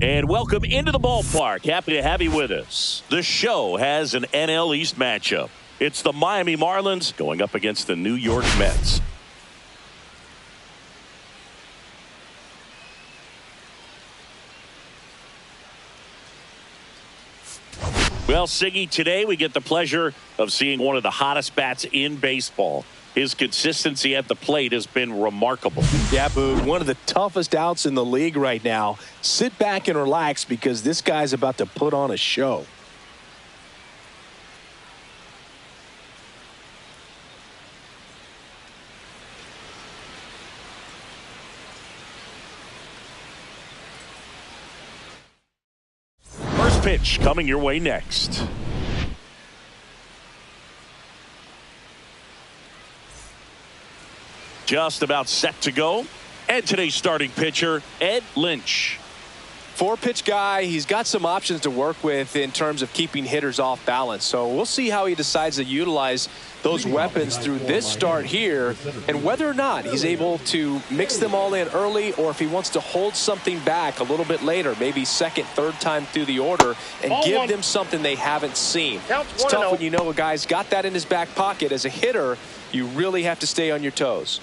And welcome into the ballpark. Happy to have you with us. The show has an NL East matchup. It's the Miami Marlins going up against the New York Mets. Well, Siggy, today we get the pleasure of seeing one of the hottest bats in baseball. His consistency at the plate has been remarkable. Yeah, Boog, one of the toughest outs in the league right now. Sit back and relax because this guy's about to put on a show. First pitch coming your way next. Just about set to go. And today's starting pitcher, Ed Lynch. Four-pitch guy, he's got some options to work with in terms of keeping hitters off balance. So we'll see how he decides to utilize those weapons through this start here and whether or not he's able to mix them all in early or if he wants to hold something back a little bit later, maybe second, third time through the order and give them something they haven't seen. It's tough when you know a guy's got that in his back pocket. As a hitter, you really have to stay on your toes.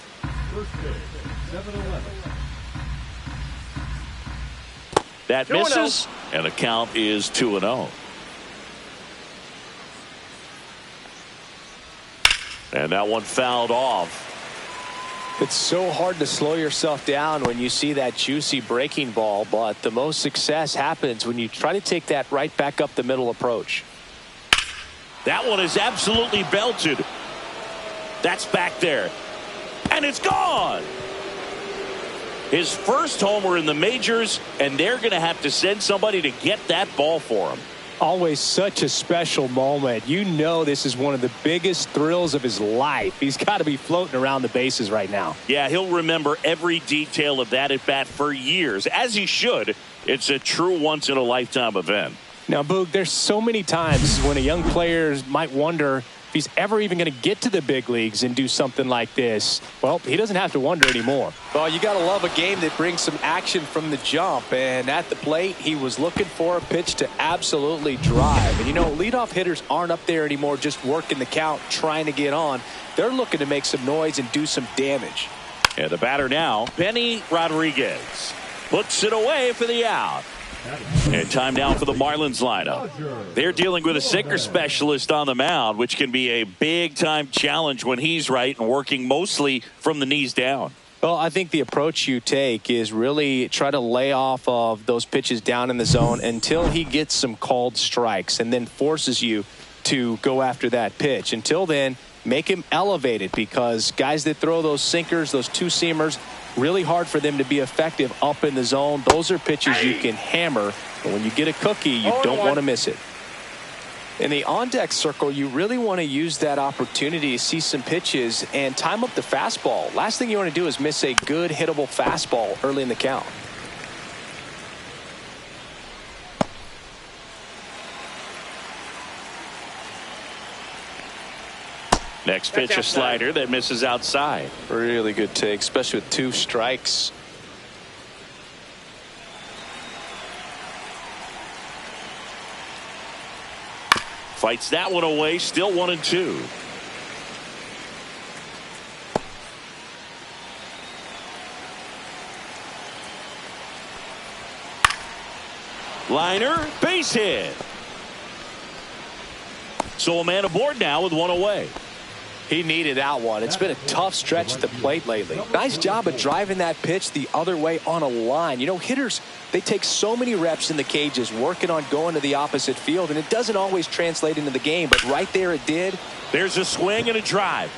That misses, and the count is 2-0. And that one fouled off. It's so hard to slow yourself down when you see that juicy breaking ball, but the most success happens when you try to take that right back up the middle approach. That one is absolutely belted. That's back there. And it's gone. His first homer in the majors, and they're going to have to send somebody to get that ball for him. Always such a special moment. You know this is one of the biggest thrills of his life. He's got to be floating around the bases right now. Yeah, he'll remember every detail of that at bat for years, as he should. It's a true once-in-a-lifetime event. Now, Boog, there's so many times when a young player might wonder if he's ever even going to get to the big leagues and do something like this. Well, he doesn't have to wonder anymore. Well, you got to love a game that brings some action from the jump. And at the plate, he was looking for a pitch to absolutely drive. And, you know, leadoff hitters aren't up there anymore just working the count, trying to get on. They're looking to make some noise and do some damage. And the batter now, Benny Rodriguez, puts it away for the out. And time now for the Marlins lineup. They're dealing with a sinker specialist on the mound, which can be a big-time challenge when he's right and working mostly from the knees down. Well, I think the approach you take is really try to lay off of those pitches down in the zone until he gets some called strikes and then forces you to go after that pitch. Until then, make him elevated because guys that throw those sinkers, those two-seamers, really hard for them to be effective up in the zone. Those are pitches you can hammer. And when you get a cookie, you don't want to miss it. In the on-deck circle, you really want to use that opportunity to see some pitches and time up the fastball. Last thing you want to do is miss a good hittable fastball early in the count. Next pitch, a slider that misses outside. Really good take, especially with two strikes. Fights that one away, still 1-2. Liner, base hit. So a man aboard now with one away. He needed that one. It's been a tough stretch at the plate lately. Nice job of driving that pitch the other way on a line. You know, hitters, they take so many reps in the cages working on going to the opposite field, and it doesn't always translate into the game, but right there it did. There's a swing and a drive.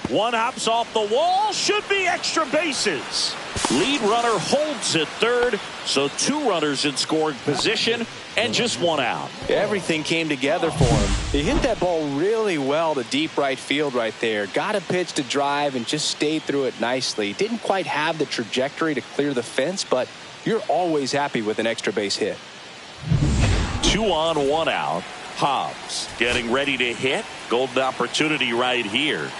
One hops off the wall, should be extra bases. Lead runner holds at third, so two runners in scoring position and just one out. Everything came together for him. He hit that ball really well to deep right field right there. Got a pitch to drive and just stayed through it nicely. Didn't quite have the trajectory to clear the fence, but you're always happy with an extra base hit. 2 on, 1 out. Hobbs getting ready to hit. Golden opportunity right here.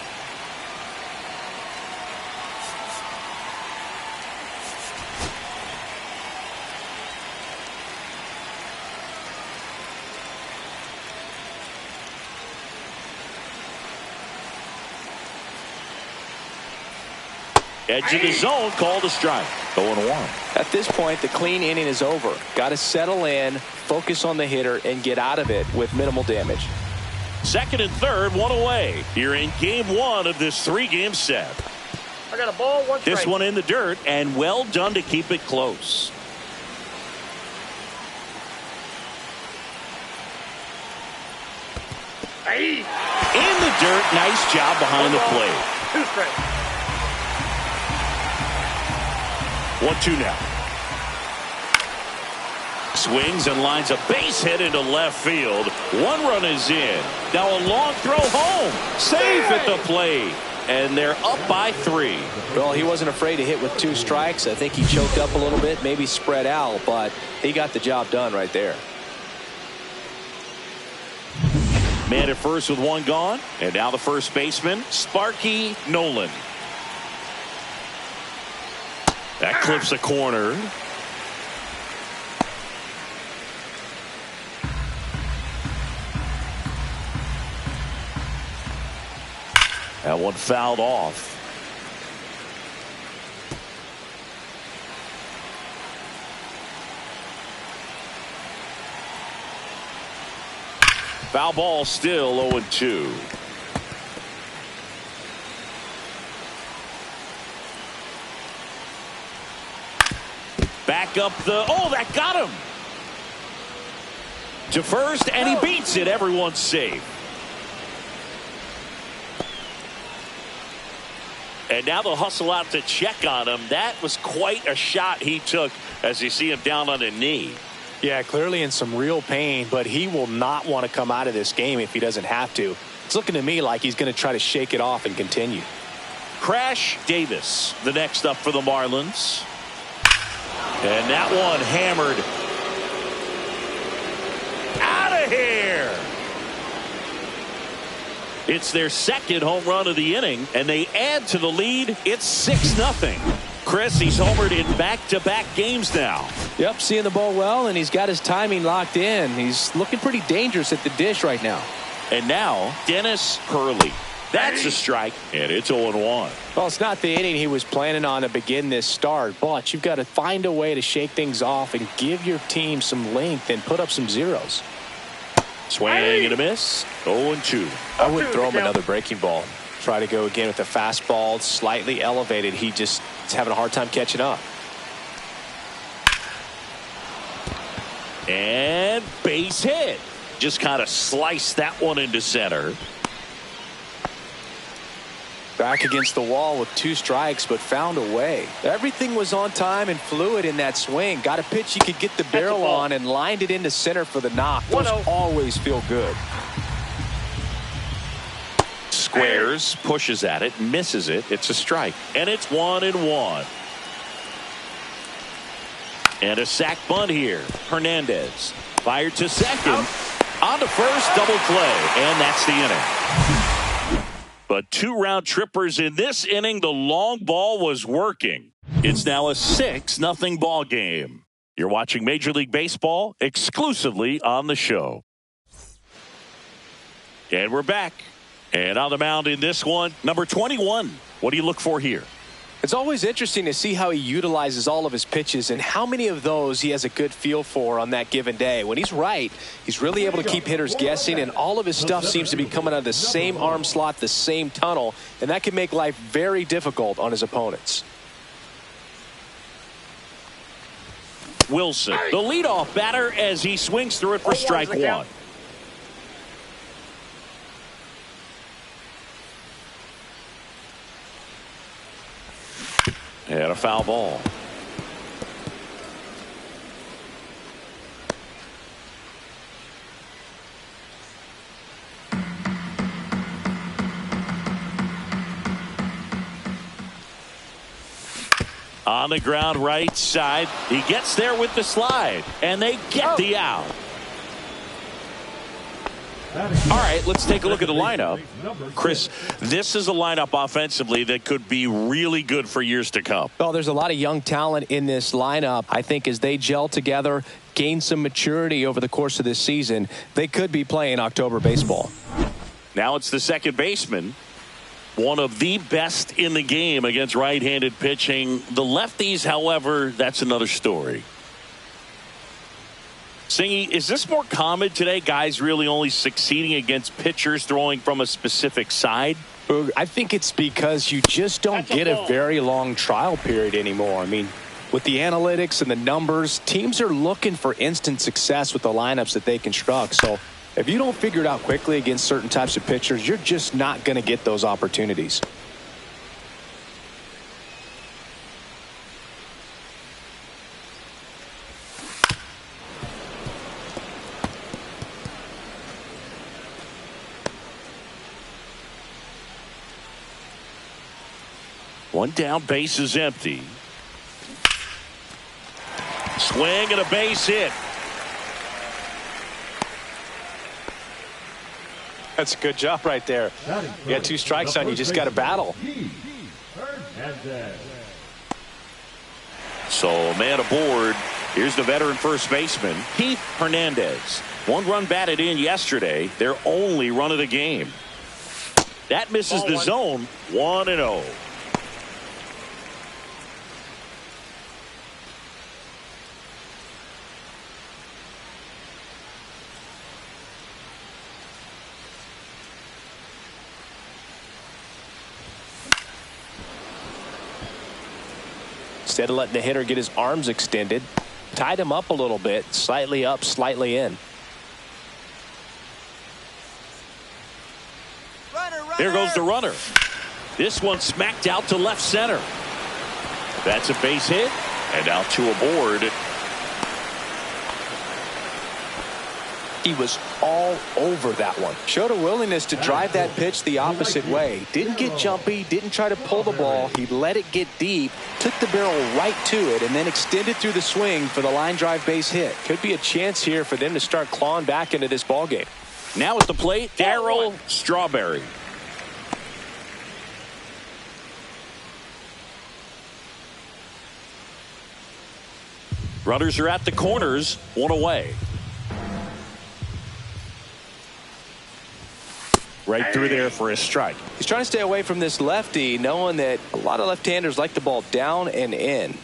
Edge of the zone, called a strike. 0-1. At this point, the clean inning is over. Got to settle in, focus on the hitter, and get out of it with minimal damage. Second and third, one away. Here in game one of this three-game set. I got a ball, one strike. This one in the dirt, and well done to keep it close. Hey. In the dirt, nice job behind the plate. 2 strikes. 1-2 now. Swings and lines a base hit into left field. One run is in. Now a long throw home. Safe at the plate. And they're up by 3. Well, he wasn't afraid to hit with 2 strikes. I think he choked up a little bit, maybe spread out, but he got the job done right there. Man at first with 1 gone. And now the first baseman, Sparky Nolan. That clips a corner. That one fouled off. Foul ball, still 0-2. Back up the, oh, that got him. To first, and he beats it. Everyone's safe. And now they'll hustle out to check on him. That was quite a shot he took as you see him down on a knee. Yeah, clearly in some real pain, but he will not want to come out of this game if he doesn't have to. It's looking to me like he's going to try to shake it off and continue. Crash Davis, the next up for the Marlins. And that one hammered. Out of here! It's their second home run of the inning, and they add to the lead. It's 6-0. Chris, he's homered in back-to-back games now. Yep, seeing the ball well, and he's got his timing locked in. He's looking pretty dangerous at the dish right now. And now, Dennis Hurley. That's a strike, and it's 0-1. Well, it's not the inning he was planning on to begin this start, but you've got to find a way to shake things off and give your team some length and put up some zeros. Swing and a miss. 0-2. I would throw him another breaking ball. Try to go again with the fastball, slightly elevated. He just is having a hard time catching up. And base hit. Just kind of sliced that one into center. Back against the wall with 2 strikes, but found a way. Everything was on time and fluid in that swing. Got a pitch he could get the barrel on and lined it into center for the knock. Those always feel good. Squares, pushes at it, misses it. It's a strike. And it's 1-1. And a sac bunt here. Hernandez fired to second. On to first, double play. And that's the inning. But 2 round trippers in this inning. The long ball was working. It's now a 6-0 ball game. You're watching Major League Baseball exclusively on the show. And we're back. And on the mound in this one, number 21. What do you look for here? It's always interesting to see how he utilizes all of his pitches and how many of those he has a good feel for on that given day. When he's right, he's really able to keep hitters guessing, and all of his stuff seems to be coming out of the same arm slot, the same tunnel, and that can make life very difficult on his opponents. Wilson, the leadoff batter, as he swings through it for strike 1. And a foul ball. On the ground right side. He gets there with the slide. And they get the out. All right, let's take a look at the lineup. Chris, this is a lineup offensively that could be really good for years to come. Well, there's a lot of young talent in this lineup. I think as they gel together, gain some maturity over the course of this season, they could be playing October baseball. Now it's the second baseman. One of the best in the game against right-handed pitching. The lefties, however, that's another story. Singy, is this more common today? Guys really only succeeding against pitchers throwing from a specific side? I think it's because you just don't get a very long trial period anymore. I mean, with the analytics and the numbers, teams are looking for instant success with the lineups that they construct. So if you don't figure it out quickly against certain types of pitchers, you're just not going to get those opportunities. One down, base is empty. Swing and a base hit. That's a good job right there. You got 2 strikes on you, just got to battle. So man aboard. Here's the veteran first baseman, Keith Hernandez. 1 run batted in yesterday, their only run of the game. That misses the zone. 1-0. Instead of letting the hitter get his arms extended, tied him up a little bit, slightly up, slightly in. Here goes the runner. This one smacked out to left center. That's a base hit, and out to aboard. He was all over that one. Showed a willingness to drive that pitch the opposite way. Didn't get jumpy, didn't try to pull the ball. He let it get deep, took the barrel right to it, and then extended through the swing for the line drive base hit. Could be a chance here for them to start clawing back into this ball game. Now at the plate, Darryl Strawberry. Runners are at the corners, 1 away. Right through there for a strike. He's trying to stay away from this lefty, knowing that a lot of left-handers like the ball down and in.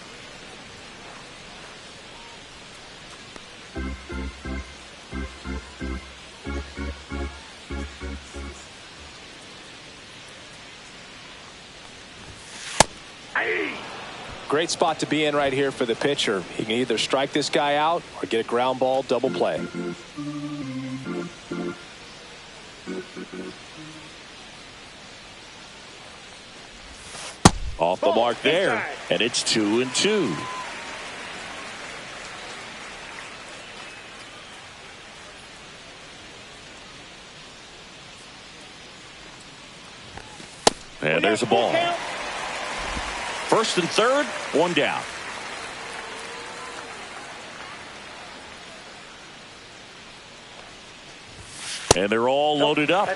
Great spot to be in right here for the pitcher. He can either strike this guy out or get a ground ball double play. Off the mark there, and it's 2-2. And there's a ball. First and third, 1 down. And they're all loaded up.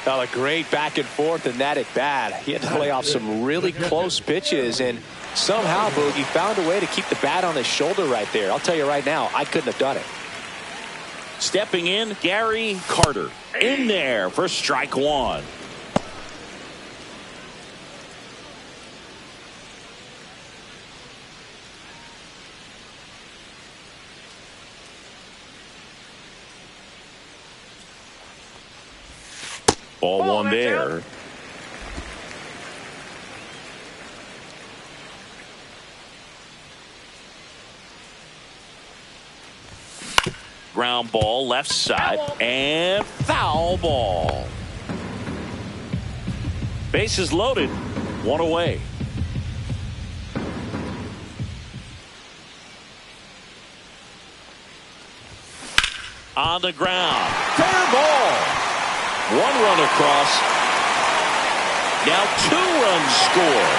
A great back and forth in that at bat. He had to play off some really close pitches, and somehow Boogie found a way to keep the bat on his shoulder right there. I'll tell you right now, I couldn't have done it. Stepping in, Gary Carter. In there for strike 1. Ball 1 there. Ground ball left side and foul ball. Bases loaded, 1 away. On the ground, fair ball. 1 run across. Now 2 runs score.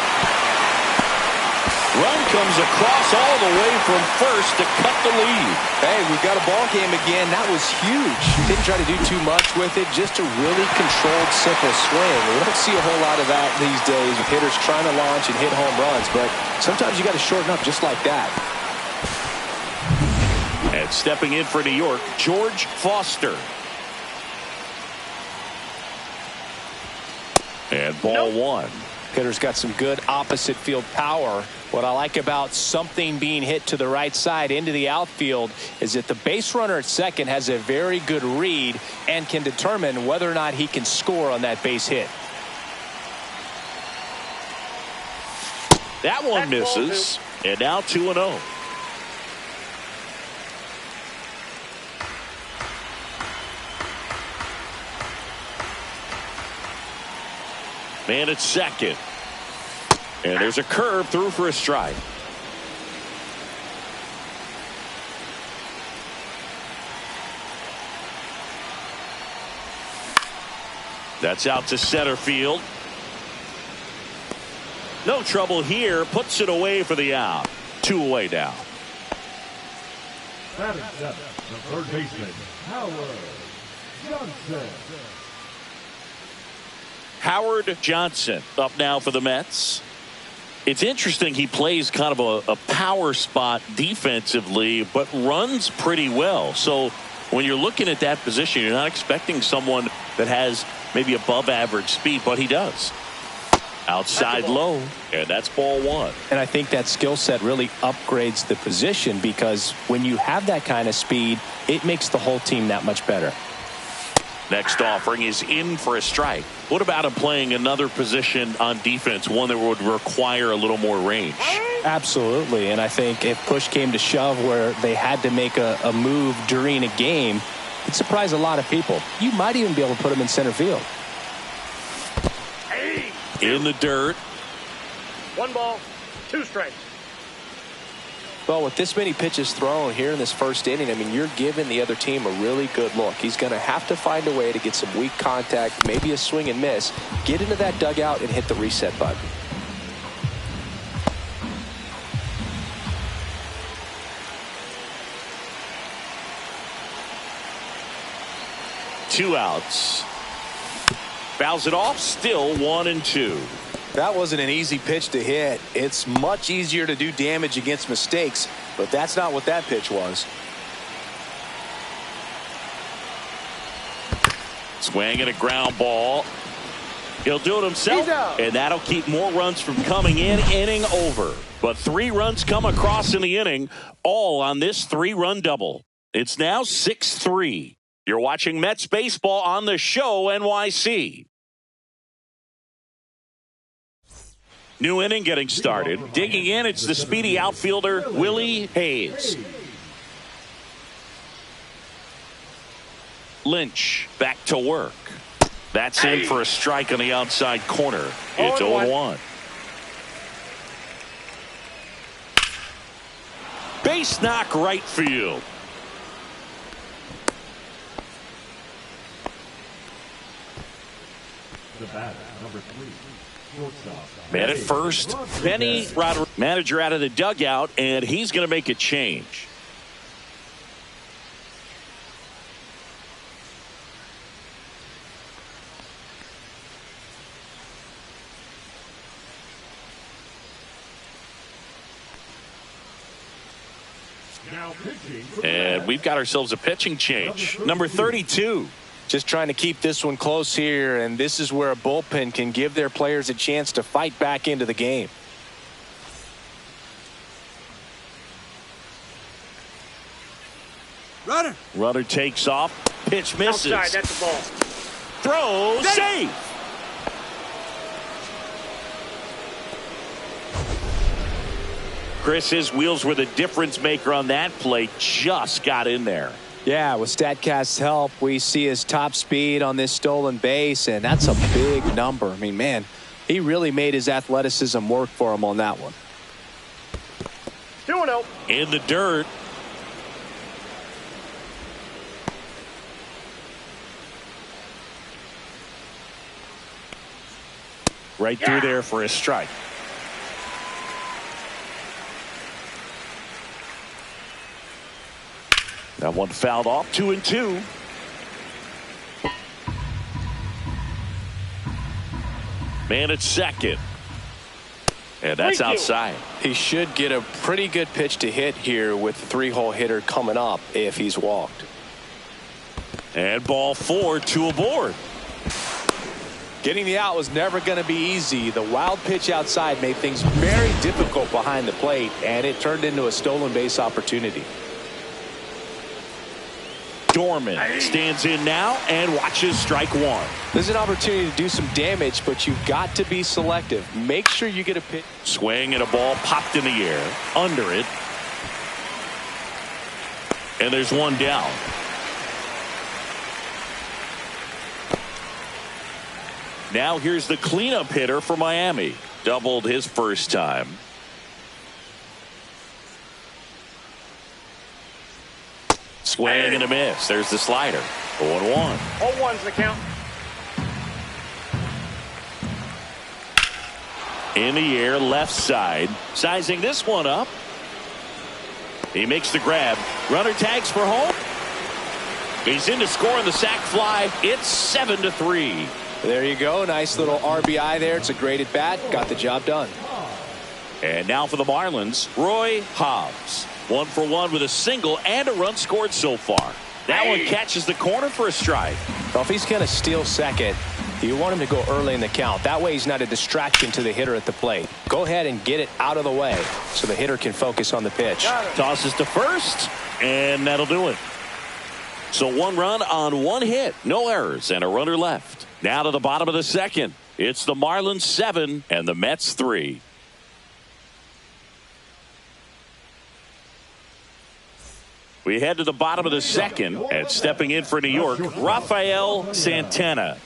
Run comes across all the way from first to cut the lead. Hey, we've got a ball game again. That was huge. Didn't try to do too much with it. Just a really controlled, simple swing. We don't see a whole lot of that these days with hitters trying to launch and hit home runs. But sometimes you got to shorten up just like that. And stepping in for New York, George Foster. And ball one. Hitter's got some good opposite field power. What I like about something being hit to the right side into the outfield is that the base runner at second has a very good read and can determine whether or not he can score on that base hit. That one misses. And now 2-0. Man at second. And there's a curve through for a strike. That's out to center field. No trouble here. Puts it away for the out. 2 away now. Batting seventh, the third baseman, Howard Johnson. Howard Johnson up now for the Mets. It's interesting, he plays kind of a power spot defensively, but runs pretty well. So when you're looking at that position, you're not expecting someone that has maybe above average speed, but he does. Outside low, and that's ball one. And I think that skill set really upgrades the position, because when you have that kind of speed, it makes the whole team that much better. Next offering is in for a strike. What about him playing another position on defense, one that would require a little more range? Absolutely, and I think if push came to shove where they had to make a move during a game, it'd surprise a lot of people. You might even be able to put him in center field. In the dirt. 1 ball, 2 strikes. Well, with this many pitches thrown here in this first inning, I mean, you're giving the other team a really good look. He's going to have to find a way to get some weak contact, maybe a swing and miss, get into that dugout and hit the reset button. Two outs. Fouls it off, still 1-2. That wasn't an easy pitch to hit. It's much easier to do damage against mistakes, but that's not what that pitch was. Swing and a ground ball. He'll do it himself, and that'll keep more runs from coming in. Inning over. But 3 runs come across in the inning, all on this 3-run double. It's now 6-3. You're watching Mets baseball on the show NYC. New inning getting started. Digging in, it's the speedy outfielder, Willie Hayes. Lynch back to work. That's in for a strike on the outside corner. It's 0-1. Base knock right field. The batter, number 3, shortstop. Man at first, Benny Rodriguez, manager out of the dugout, and he's going to make a change. Now pitching. And we've got ourselves a pitching change. Number 32. Just trying to keep this one close here, and this is where a bullpen can give their players a chance to fight back into the game. Runner takes off. Pitch misses. Outside, that's the ball. Throw, safe. Chris, his wheels were the difference maker on that play. Just got in there. Yeah, with StatCast's help, we see his top speed on this stolen base, and that's a big number. I mean, man, he really made his athleticism work for him on that one. 2-0. In the dirt. Right through there for a strike. That one fouled off. 2-2. Man at second. And that's outside. He should get a pretty good pitch to hit here with the 3-hole hitter coming up if he's walked. And ball 4, 2 aboard. Getting the out was never going to be easy. The wild pitch outside made things very difficult behind the plate, and it turned into a stolen base opportunity. Dorman stands in now and watches strike one. There's an opportunity to do some damage, but you've got to be selective. Make sure you get a pitch. Swing and a ball popped in the air. Under it. And there's one down. Now here's the cleanup hitter for Miami. Doubled his first time. Swing and a miss. There's the slider. 0-1. 0-1's the count. In the air, left side. Sizing this one up. He makes the grab. Runner tags for home. He's in to score on the sac fly. It's 7-3. There you go. Nice little RBI there. It's a great at bat. Got the job done. And now for the Marlins, Roy Hobbs. 1 for 1 with a single and a run scored so far. That one catches the corner for a strike. Well, if he's going to steal second, you want him to go early in the count. That way he's not a distraction to the hitter at the plate. Go ahead and get it out of the way so the hitter can focus on the pitch. Tosses to first, and that'll do it. So 1 run on 1 hit. No errors and a runner left. Now to the bottom of the second. It's the Marlins 7 and the Mets 3. We head to the bottom of the second, and stepping in for New York, Rafael Santana.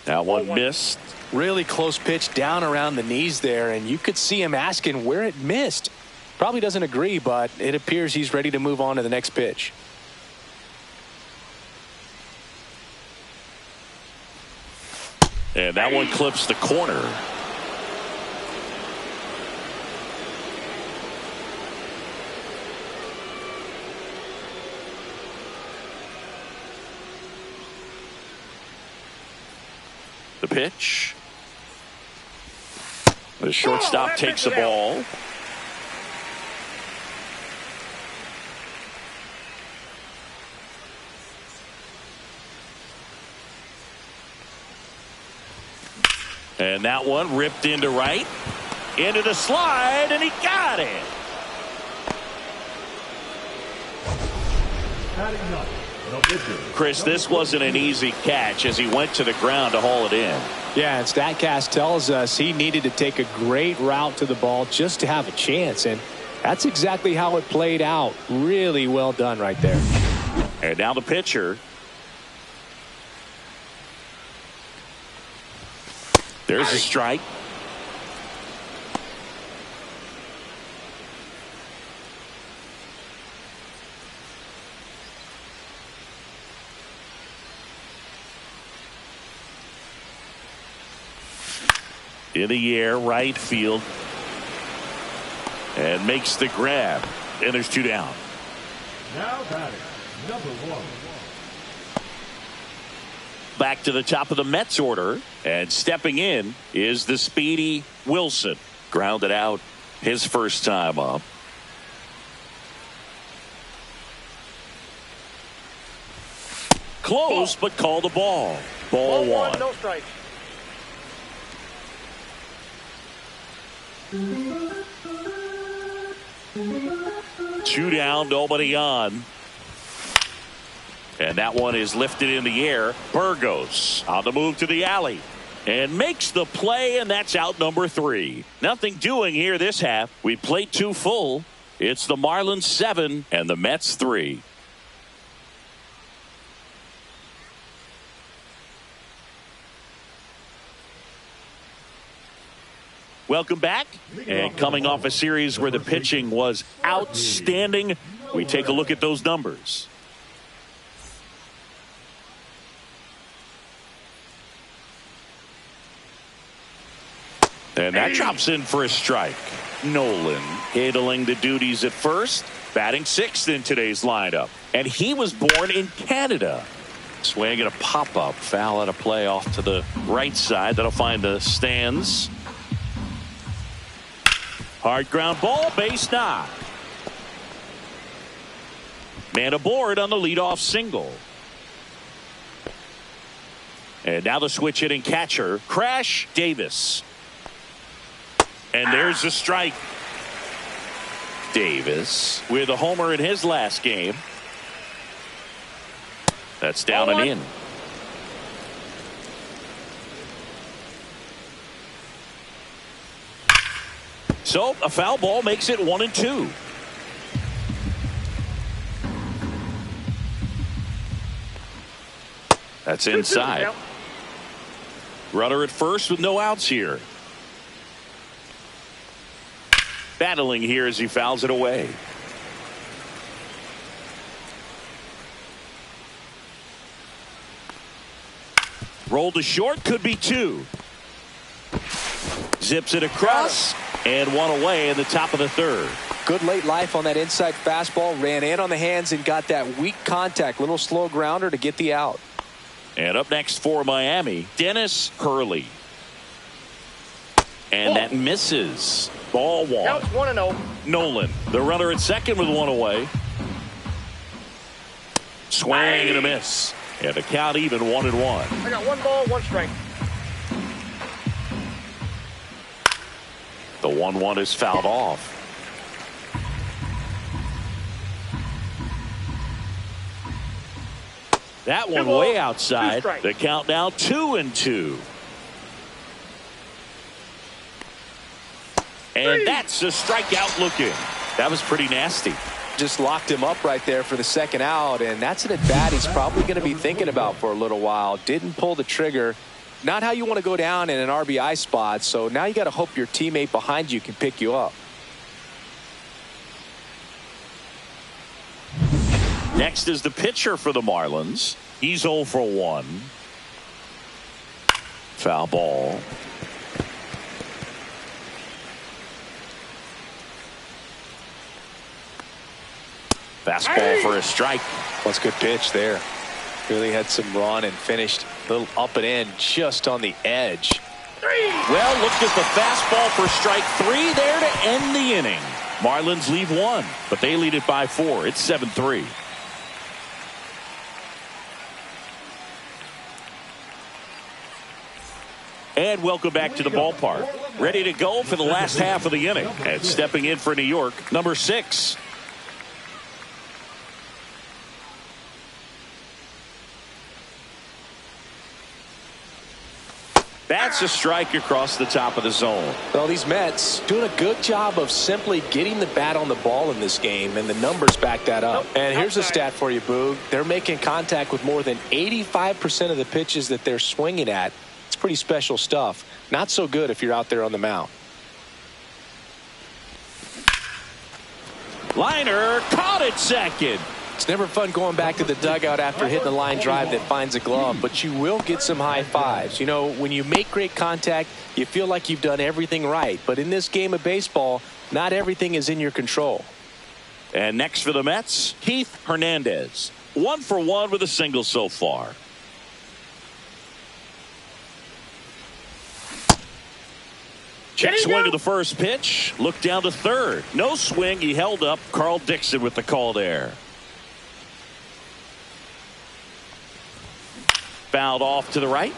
That one missed. Really close pitch down around the knees there, and you could see him asking where it missed. Probably doesn't agree, but it appears he's ready to move on to the next pitch. And that one clips the corner. The pitch. The shortstop takes the ball. And that one ripped into right. Into the slide, and he got it. Chris, this wasn't an easy catch as he went to the ground to haul it in. Yeah, and StatCast tells us he needed to take a great route to the ball just to have a chance, and that's exactly how it played out. Really well done right there. And now the pitcher. There's a strike. In the air, right field. And makes the grab. And there's 2 down. Now batting, number 1. Back to the top of the Mets order. And stepping in is the speedy Wilson. Grounded out his first time up. Close, but called a ball. Ball 1. No strikes. Two down, nobody on. And that one is lifted in the air. Burgos on the move to the alley. And makes the play, and that's out number 3. Nothing doing here this half. We played 2 full. It's the Marlins 7 and the Mets 3. Welcome back. And coming off a series where the pitching was outstanding, we take a look at those numbers. And that drops in for a strike. Nolan handling the duties at first, batting 6th in today's lineup. And he was born in Canada. Swing and a pop-up. Foul out of play off to the right side. That'll find the stands. Hard ground ball, base knock. Man aboard on the leadoff single. And now the switch hitting catcher, Crash Davis. And there's the strike. Davis with a homer in his last game. That's down and in. So a foul ball makes it 1-2. That's inside. Runner at first with no outs here. Battling here as he fouls it away. Rolled to short, could be two. Zips it across and one away in the top of the third. Good late life on that inside fastball. Ran in on the hands and got that weak contact. Little slow grounder to get the out. And up next for Miami, Dennis Hurley. And that misses. Ball one. Counts 1-0. Nolan, the runner at second with one away. Swing and a miss. And the count even 1-1. I got 1 ball, 1 strike. The 1-1 is fouled off. That one way outside. The count now 2-2. And that's a strikeout looking. That was pretty nasty. Just locked him up right there for the second out, and that's an at-bat he's probably going to be thinking about for a little while. Didn't pull the trigger. Not how you want to go down in an RBI spot, so now you got to hope your teammate behind you can pick you up. Next is the pitcher for the Marlins. He's 0 for 1. Foul ball. Fastball for a strike. That's a good pitch there. Really had some run and finished a little up and in just on the edge. Well, look at the fastball for strike 3 there to end the inning. Marlins leave 1, but they lead it by 4. It's 7-3. And welcome back to the ballpark. Ready to go for the last half of the inning. And stepping in for New York, number 6. That's a strike across the top of the zone. Well, these Mets doing a good job of simply getting the bat on the ball in this game, and the numbers back that up. And here's a stat for you, Boog. They're making contact with more than 85% of the pitches that they're swinging at. It's pretty special stuff. Not so good if you're out there on the mound. Liner caught at second. It's never fun going back to the dugout after hitting a line drive that finds a glove, but you will get some high fives. You know, when you make great contact, you feel like you've done everything right. But in this game of baseball, not everything is in your control. And next for the Mets, Keith Hernandez. 1 for 1 with a single so far. Check swing to the first pitch. Look down to third. No swing. He held up. Carl Dixon with the call there. Fouled off to the right.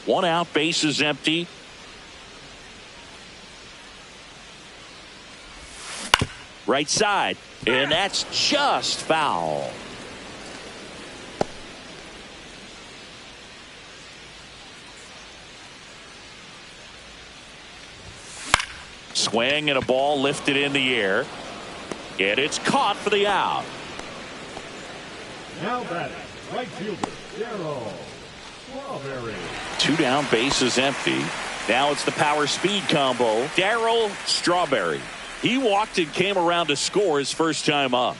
One out, base is empty. Right side, and that's just foul. Swing and a ball lifted in the air. And it's caught for the out. Now batting, right fielder, Darryl Strawberry. 2 down, bases empty. Now it's the power speed combo. Darryl Strawberry. He walked and came around to score his first time up.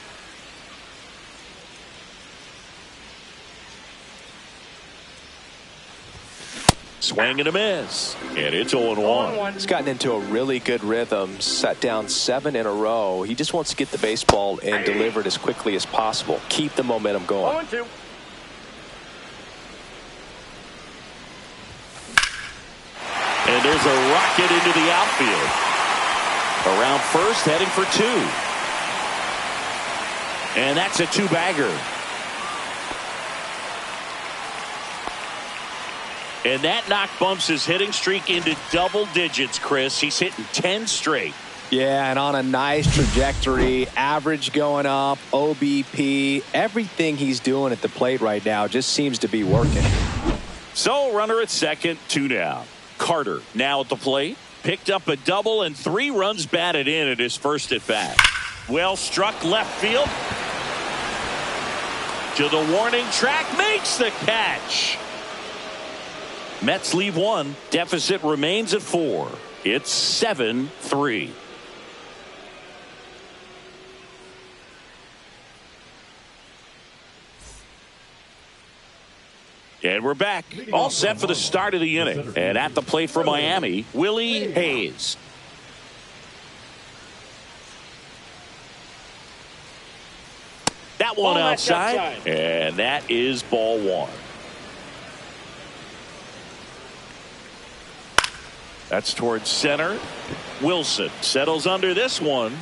Swing and a miss. And it's 0-1. He's gotten into a really good rhythm. Sat down 7 in a row. He just wants to get the baseball and deliver it as quickly as possible. Keep the momentum going. 0-2. And there's a rocket into the outfield. Around first, heading for two. And that's a two-bagger. And that knock bumps his hitting streak into double digits, Chris. He's hitting 10 straight. Yeah, and on a nice trajectory, average going up, OBP, everything he's doing at the plate right now just seems to be working. So, runner at second, 2 down. Carter now at the plate. Picked up a double and 3 runs batted in at his first at bat. Well struck left field. To the warning track, makes the catch. Mets leave 1. Deficit remains at 4. It's 7-3. And we're back. All set for the start of the inning. And at the plate for Miami, Willie Hayes. That one outside. And that is ball 1. That's towards center. Wilson settles under this one.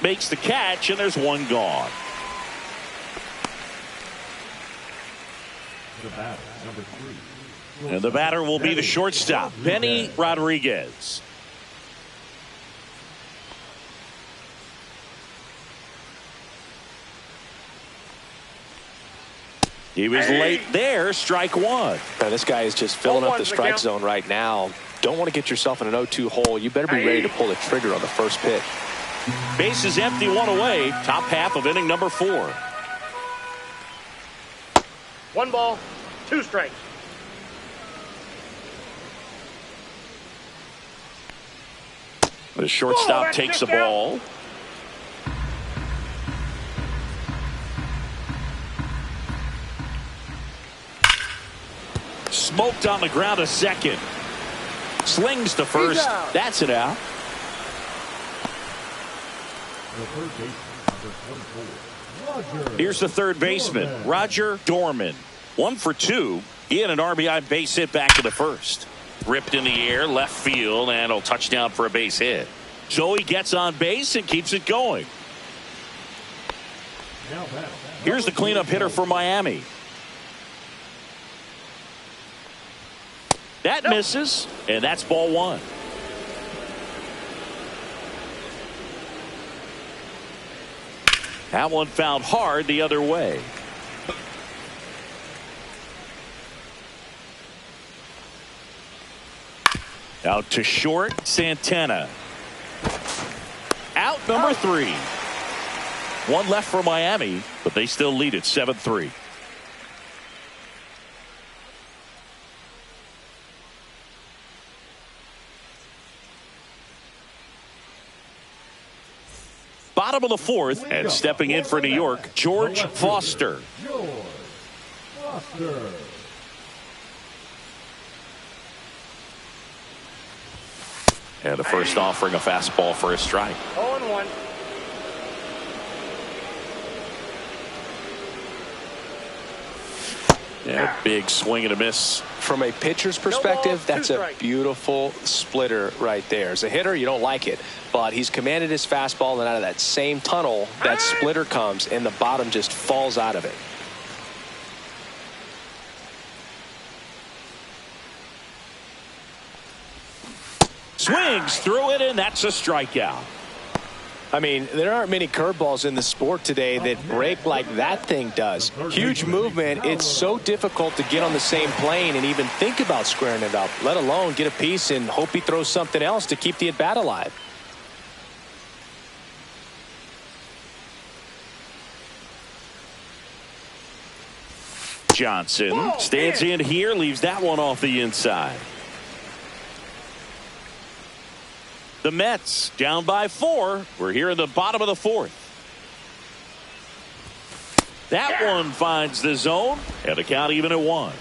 Makes the catch, and there's one gone. And the batter will be the shortstop, Benny Rodriguez. He was late there, strike 1. Now, this guy is just filling up the strike zone right now. Don't want to get yourself in an 0-2 hole. You better be ready to pull the trigger on the first pitch. Base is empty, 1 away. Top half of inning number 4. 1 ball, 2 strikes. The shortstop takes the ball. Smoked on the ground to second. Slings to first. That's it out. Here's the third baseman, Roger Dorman. 1 for 2. He had an RBI base hit back to the first. Ripped in the air, left field, and a touchdown for a base hit. So he gets on base and keeps it going. Here's the cleanup hitter for Miami. That misses, and that's ball 1. That one fouled hard the other way. Out to short, Santana. Out number 3. 1 left for Miami, but they still lead at 7-3. Bottom of the 4th, and stepping in for New York, George Foster. And the first offering, a fastball for a strike. 0-1. Yeah, big swing and a miss. From a pitcher's perspective, that's a beautiful splitter right there. As a hitter, you don't like it, but he's commanded his fastball, and out of that same tunnel, that splitter comes, and the bottom just falls out of it. Swings through it, and that's a strikeout. I mean, there aren't many curveballs in the sport today that break like that thing does. Huge movement. It's so difficult to get on the same plane and even think about squaring it up, let alone get a piece and hope he throws something else to keep the at-bat alive. Johnson stands in here, leaves that one off the inside. The Mets down by 4. We're here in the bottom of the 4th. That one finds the zone, and the count even at 1.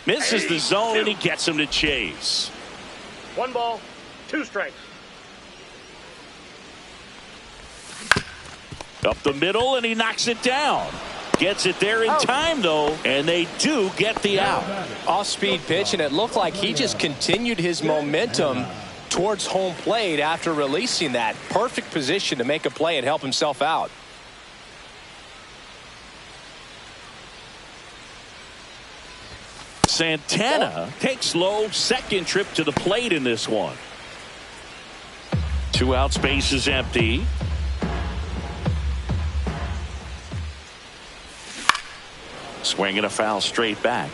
Misses the zone, and he gets him to chase. 1 ball, 2 strikes. Up the middle, and he knocks it down. Gets it there in time, though, and they do get the out. Off-speed pitch, and it looked like he just continued his momentum towards home plate after releasing that. Perfect position to make a play and help himself out. Santana takes low, second trip to the plate in this one. 2 outs, base is empty. Swinging a foul straight back.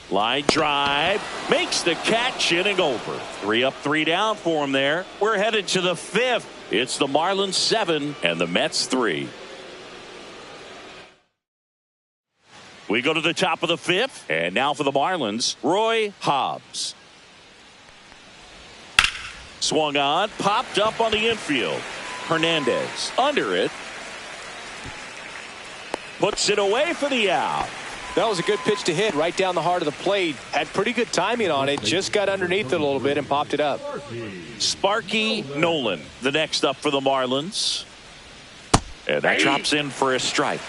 Line drive, makes the catch, inning over. 3 up, 3 down for him there. We're headed to the 5th. It's the Marlins 7 and the Mets 3. We go to the top of the 5th, and now for the Marlins, Roy Hobbs. Swung on, popped up on the infield. Hernandez under it. Puts it away for the out. That was a good pitch to hit right down the heart of the plate. Had pretty good timing on it. Just got underneath it a little bit and popped it up. Sparky Nolan, the next up for the Marlins. And that drops in for a strike.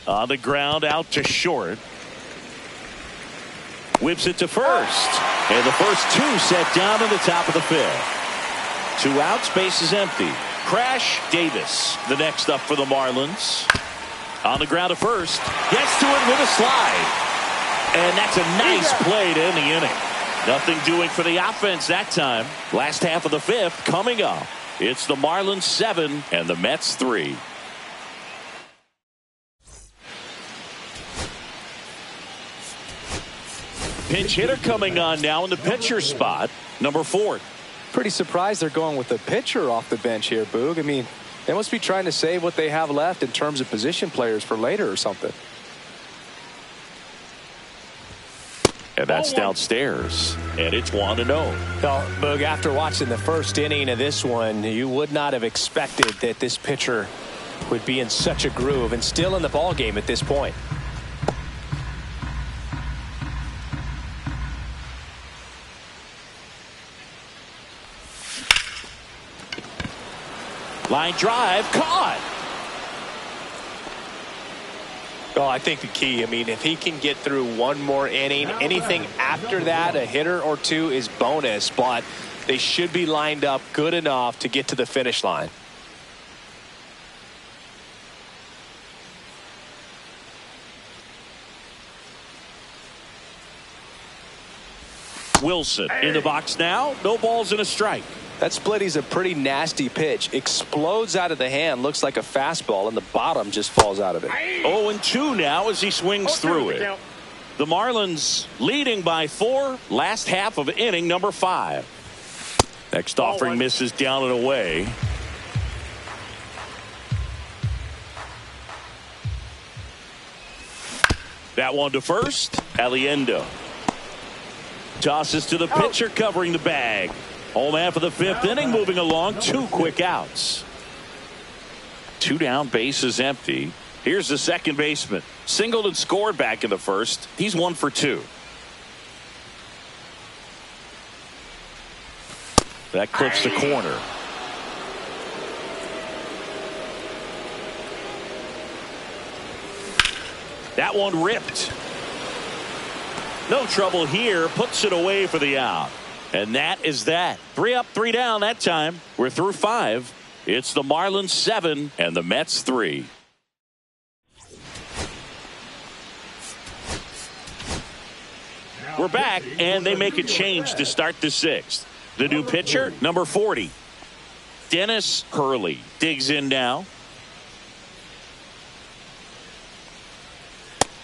On the ground, out to short. Whips it to first. And the first 2 set down in the top of the 5th. 2 outs, base is empty. Crash Davis, the next up for the Marlins. On the ground to first. Gets to it with a slide. And that's a nice play to end the inning. Nothing doing for the offense that time. Last half of the 5th coming up. It's the Marlins 7 and the Mets 3. Pinch hitter coming on now in the pitcher spot, number 4. Pretty surprised they're going with the pitcher off the bench here, Boog. I mean, they must be trying to save what they have left in terms of position players for later or something. And that's downstairs, and it's 1-0. Well, Boog, after watching the first inning of this one, you would not have expected that this pitcher would be in such a groove and still in the ball game at this point. Line drive, caught. Well, I think the key, I mean, if he can get through one more inning, anything after that, a hitter or 2 is bonus, but they should be lined up good enough to get to the finish line. Wilson in the box now. No balls and a strike. That splitty's a pretty nasty pitch. Explodes out of the hand. Looks like a fastball, and the bottom just falls out of it. 0-2 now as he swings through it. The Marlins leading by 4. Last half of inning number 5. Next offering misses down and away. That one to first. Aliendo tosses to the pitcher covering the bag. Home half of the 5th inning moving along. 2 quick outs. 2 down, base is empty. Here's the second baseman. Singled and scored back in the first. He's 1 for 2. That clips the corner. That one ripped. No trouble here. Puts it away for the out. And that is that. 3 up, 3 down that time. We're through 5. It's the Marlins 7 and the Mets 3. We're back, and they make a change to start the 6th. The new pitcher, number 40. Dennis Hurley digs in now.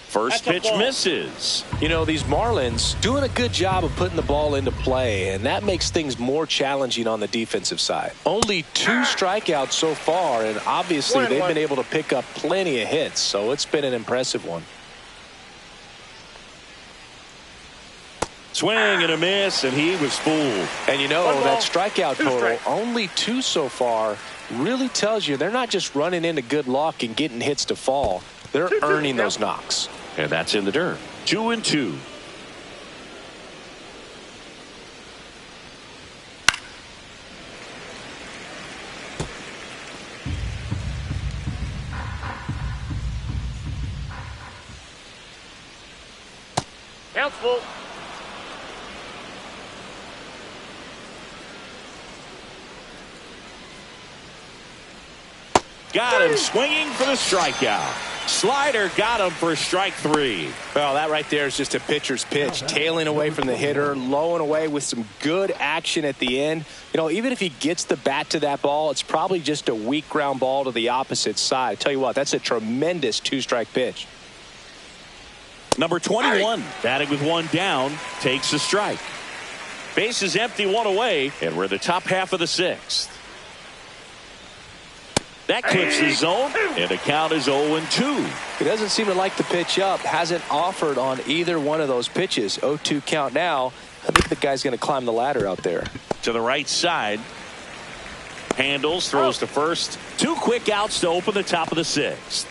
First pitch misses. You know, these Marlins doing a good job of putting the ball into play, and that makes things more challenging on the defensive side. Only 2 strikeouts so far, and obviously they've been able to pick up plenty of hits, so it's been an impressive one. Swing and a miss, and he was fooled. And you know, One ball, that strikeout two total, strikes. only 2 so far, really tells you they're not just running into good luck and getting hits to fall. They're 2-2, earning yep. those knocks. And that's in the dirt. 2-2. Count's full. Got him swinging for the strikeout. Slider got him for strike 3. Well, that right there is just a pitcher's pitch, tailing away from the hitter, low and away with some good action at the end. You know, even if he gets the bat to that ball, it's probably just a weak ground ball to the opposite side. I tell you what, that's a tremendous 2-strike pitch. Number 21, batting with 1 down, takes a strike. Base is empty, 1 away, and we're in the top half of the 6th. That clips the zone, and the count is 0-2. He doesn't seem to like the pitch up. Hasn't offered on either one of those pitches. 0-2 count now. I think the guy's going to climb the ladder out there. To the right side. Handles, throws to first. 2 quick outs to open the top of the 6th.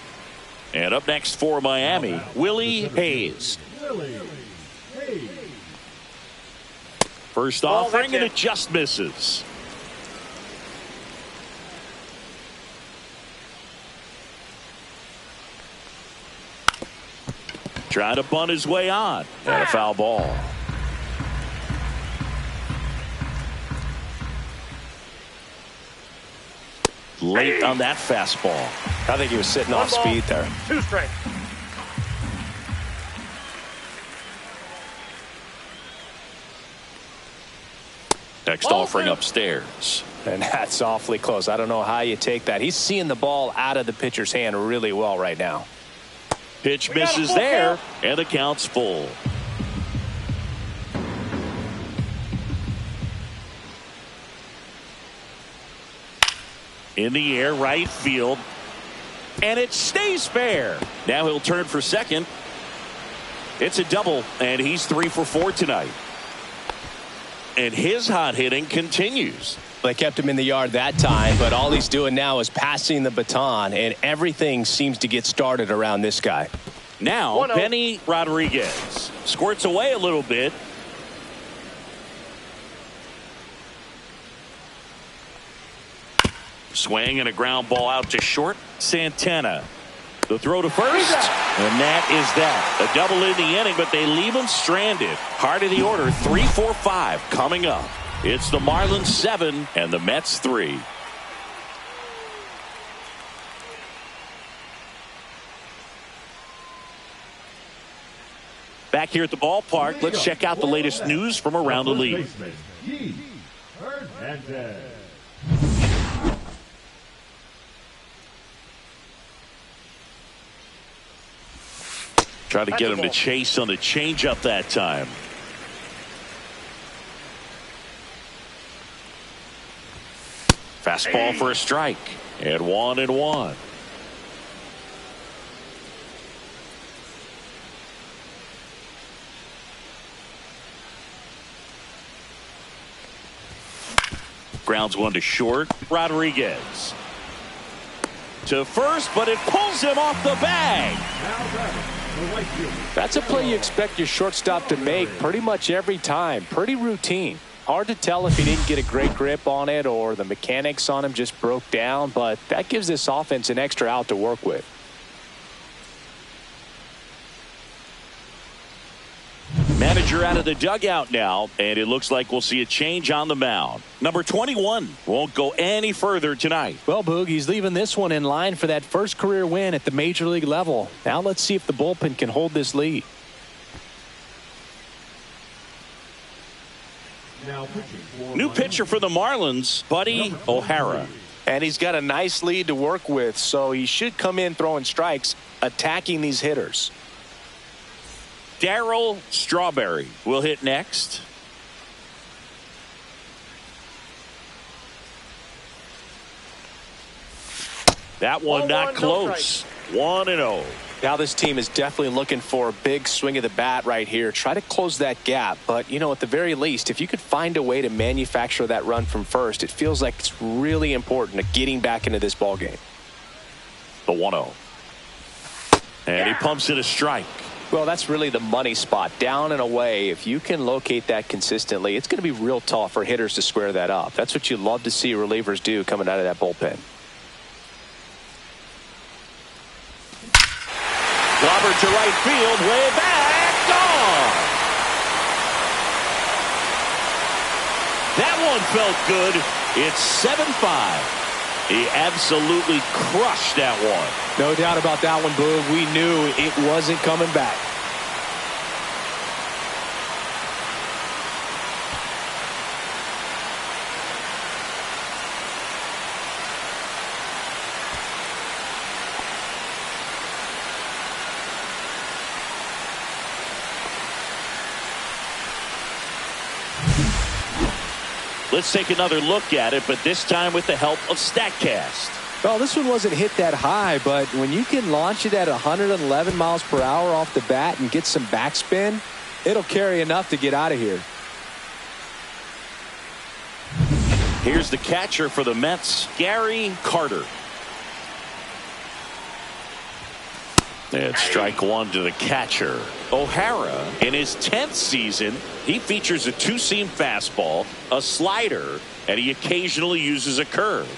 And up next for Miami, Willie Hayes. Willie Hayes. First Ball, offering, that's and it. it just misses. Trying to bunt his way on. And a foul ball. Late on that fastball. I think he was sitting 1 off ball, speed there. 2 strikes. Next Ball offering 2. upstairs. And that's awfully close. I don't know how you take that. He's seeing the ball out of the pitcher's hand really well right now. Pitch We got a misses full there, count. and the count's full. In the air, right field. And it stays fair. Now he'll turn for second. It's a double, and he's 3 for 4 tonight. And his hot hitting continues. They kept him in the yard that time, but all he's doing now is passing the baton, and everything seems to get started around this guy. Now, 1-0. Benny Rodriguez squirts away a little bit. Swing and a ground ball out to short. Santana. The throw to first. And that is that. A double in the inning, but they leave him stranded. Heart of the order, 3, 4, 5 coming up. It's the Marlins 7 and the Mets 3. Back here at the ballpark, let's check out the latest news from around the league. Try to get him to chase on the changeup that time. Fastball for a strike. And 1-1. Grounds 1 to short. Rodriguez. To first, but it pulls him off the bag. That's a play you expect your shortstop to make pretty much every time. Pretty routine. Hard to tell if he didn't get a great grip on it or the mechanics on him just broke down, but that gives this offense an extra out to work with. Manager out of the dugout now, and it looks like we'll see a change on the mound. Number 21 won't go any further tonight. Well, Boog, he's leaving this one in line for that first career win at the major league level. Now let's see if the bullpen can hold this lead. New pitcher for the Marlins, Buddy O'Hara. And he's got a nice lead to work with, so he should come in throwing strikes, attacking these hitters. Darryl Strawberry will hit next. That one not close. 1-0. Now this team is definitely looking for a big swing of the bat right here. Try to close that gap. But, you know, at the very least, if you could find a way to manufacture that run from first, it feels like it's really important to getting back into this ball game. The 1-0. And he pumps it a strike. Well, that's really the money spot. Down and away, if you can locate that consistently, it's going to be real tough for hitters to square that up. That's what you love to see relievers do coming out of that bullpen. Clobbered to right field, way back, gone. That one felt good. It's 7-5. He absolutely crushed that one. No doubt about that one, Boog. We knew it wasn't coming back. Let's take another look at it, but this time with the help of StatCast. Well, this one wasn't hit that high, but when you can launch it at 111 miles per hour off the bat and get some backspin, it'll carry enough to get out of here. Here's the catcher for the Mets, Gary Carter. And strike one to the catcher. O'Hara, in his 10th season, he features a two-seam fastball, a slider, and he occasionally uses a curve.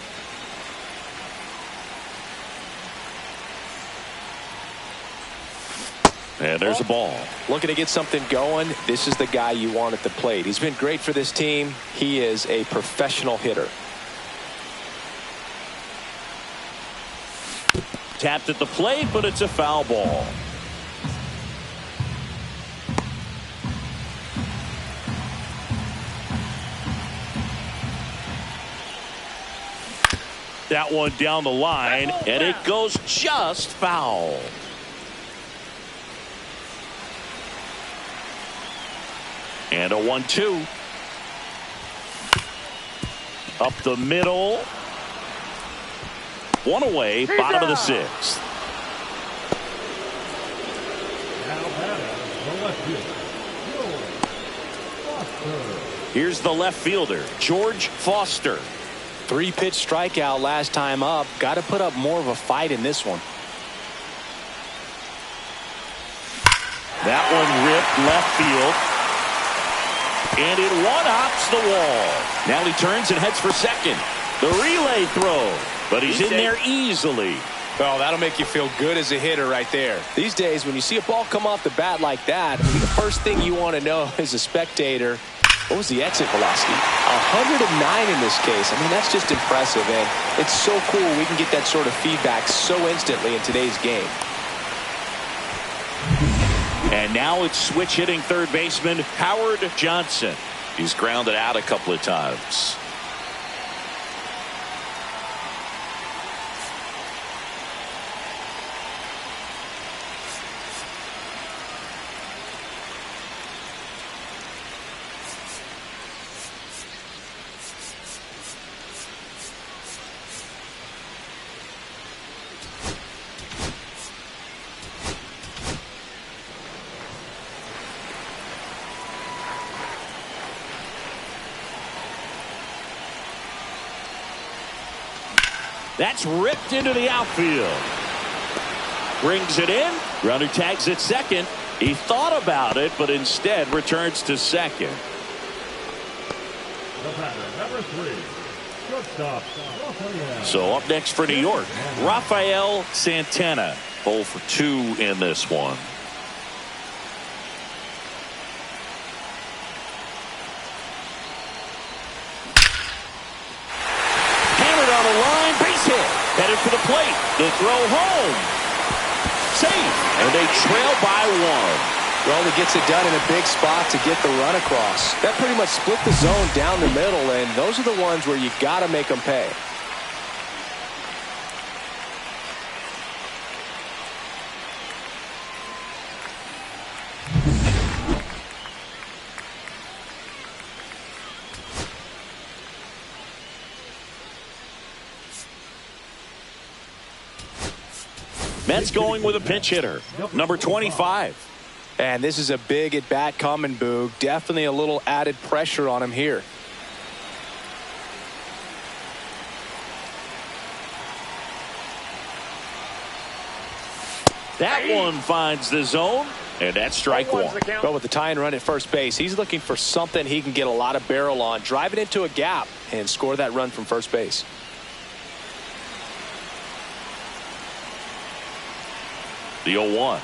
And there's a ball. Looking to get something going. This is the guy you want at the plate. He's been great for this team. He is a professional hitter. Tapped at the plate, but it's a foul ball. That one down the line, and it goes just foul. And a 1-2. Up the middle. One away, bottom of the sixth. Here's the left fielder, George Foster. 3-pitch strikeout last time up. Got to put up more of a fight in this one. That one ripped left field. And it one-hops the wall. Now he turns and heads for second. The relay throw. But he's in there easily. Well, that'll make you feel good as a hitter right there. These days, when you see a ball come off the bat like that, the first thing you want to know as a spectator, what was the exit velocity? 109 in this case. I mean, that's just impressive, and it's so cool we can get that sort of feedback so instantly in today's game. And now it's switch hitting third baseman Howard Johnson. He's grounded out a couple of times. That's ripped into the outfield. Brings it in. Runner tags at second. He thought about it, but instead returns to second. The batter, number 3, shortstop, Rafael. So up next for New York, Rafael Santana. 0 for 2 in this one. Headed for the plate. The throw home. Safe. And they trail by 1. Well, he gets it done in a big spot to get the run across. That pretty much split the zone down the middle, and those are the ones where you got to make them pay. Mets going with a pinch hitter, number 25. And this is a big at-bat coming, Boog. Definitely a little added pressure on him here. That one finds the zone, and that's strike one. But with the tying run at first base, he's looking for something he can get a lot of barrel on, drive it into a gap, and score that run from first base. The 0-1.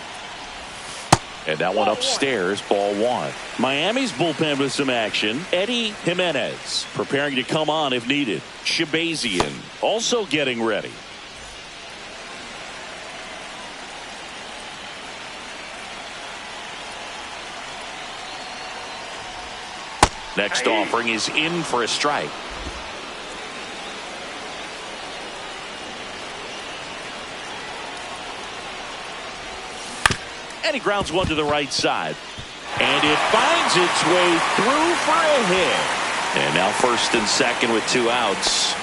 And that one upstairs, ball one. Miami's bullpen with some action. Eddie Jimenez preparing to come on if needed. Shabazian also getting ready. Next offering is in for a strike. And he grounds one to the right side. And it finds its way through for a hit. And now first and second with 2 outs.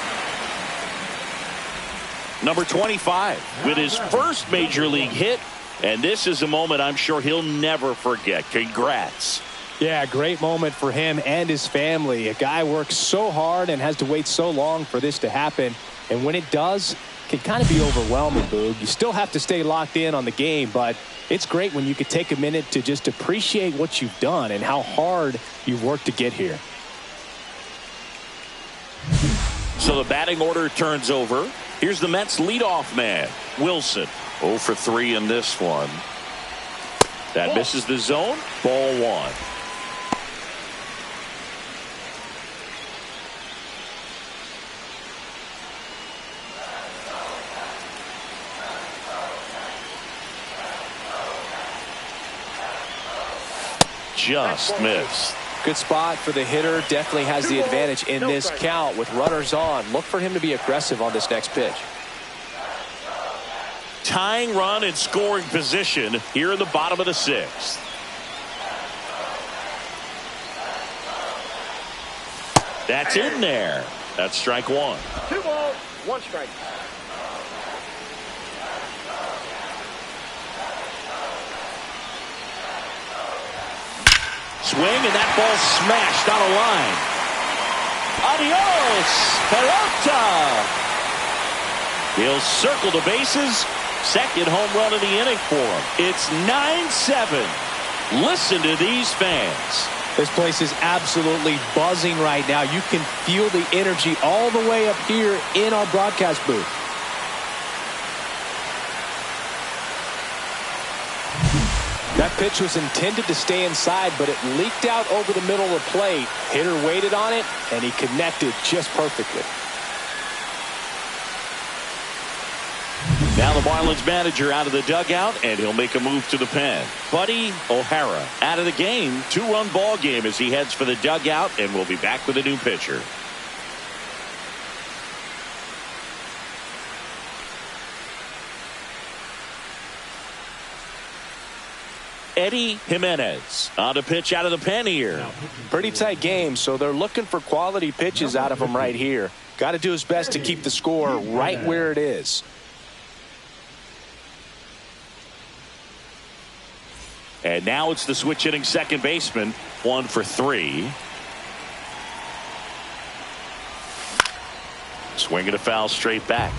Number 25 with his first major league hit. And this is a moment I'm sure he'll never forget. Congrats. Yeah, great moment for him and his family. A guy works so hard and has to wait so long for this to happen. And when it does, it can kind of be overwhelming, Boog. You still have to stay locked in on the game, but it's great when you could take a minute to just appreciate what you've done and how hard you've worked to get here. So the batting order turns over. Here's the Mets leadoff man, Wilson. 0 for 3 in this one. That misses the zone. Ball one. Just missed. Good spot for the hitter. Definitely has the advantage in this count with runners on. Look for him to be aggressive on this next pitch. Tying run in scoring position here in the bottom of the 6th. That's in there. That's strike one. 2 balls, 1 strike. Swing, and that ball smashed out of line. Adios, pelota. He'll circle the bases. Second home run of the inning for him. It's 9-7. Listen to these fans. This place is absolutely buzzing right now. You can feel the energy all the way up here in our broadcast booth. That pitch was intended to stay inside, but it leaked out over the middle of the plate. Hitter waited on it, and he connected just perfectly. Now the Marlins manager out of the dugout, and he'll make a move to the pen. Buddy O'Hara out of the game. 2-run ball game as he heads for the dugout, and we'll be back with a new pitcher. Eddie Jimenez on a pitch out of the pen here. Pretty tight game, so they're looking for quality pitches out of him right here. Got to do his best to keep the score right where it is. And now it's the switch hitting second baseman. 1 for 3. Swinging a foul straight back.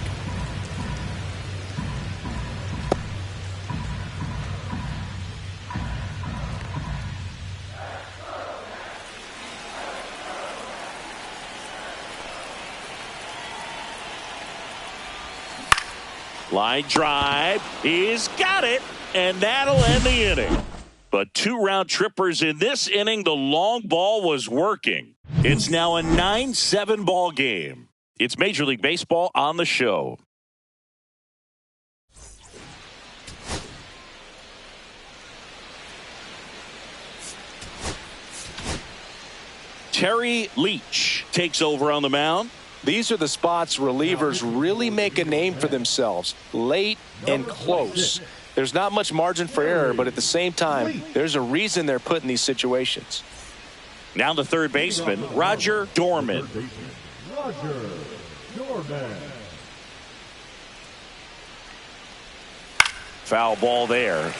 Line drive. He's got it. And that'll end the inning. But 2 round trippers in this inning. The long ball was working. It's now a 9-7 ball game. It's Major League Baseball on the show. Terry Leach takes over on the mound. These are the spots relievers really make a name for themselves. Late and close. There's not much margin for error, but at the same time, there's a reason they're put in these situations. Now the third baseman, Roger Dorman. Foul ball there.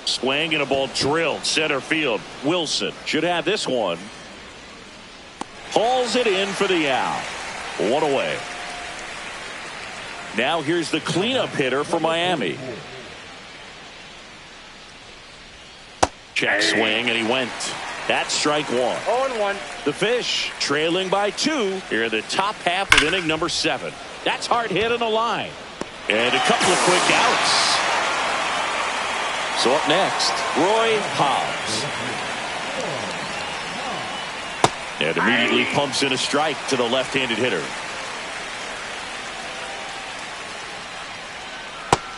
Swing and a ball drilled center field. Wilson should have this one. Hauls it in for the out. One away. Now here's the cleanup hitter for Miami. Check swing, and he went. That's strike one. 0-1. The Fish trailing by 2 here in the top half of inning number 7. That's hard hit on the line. And a couple of quick outs. So up next, Roy Hobbs. And immediately pumps in a strike to the left-handed hitter.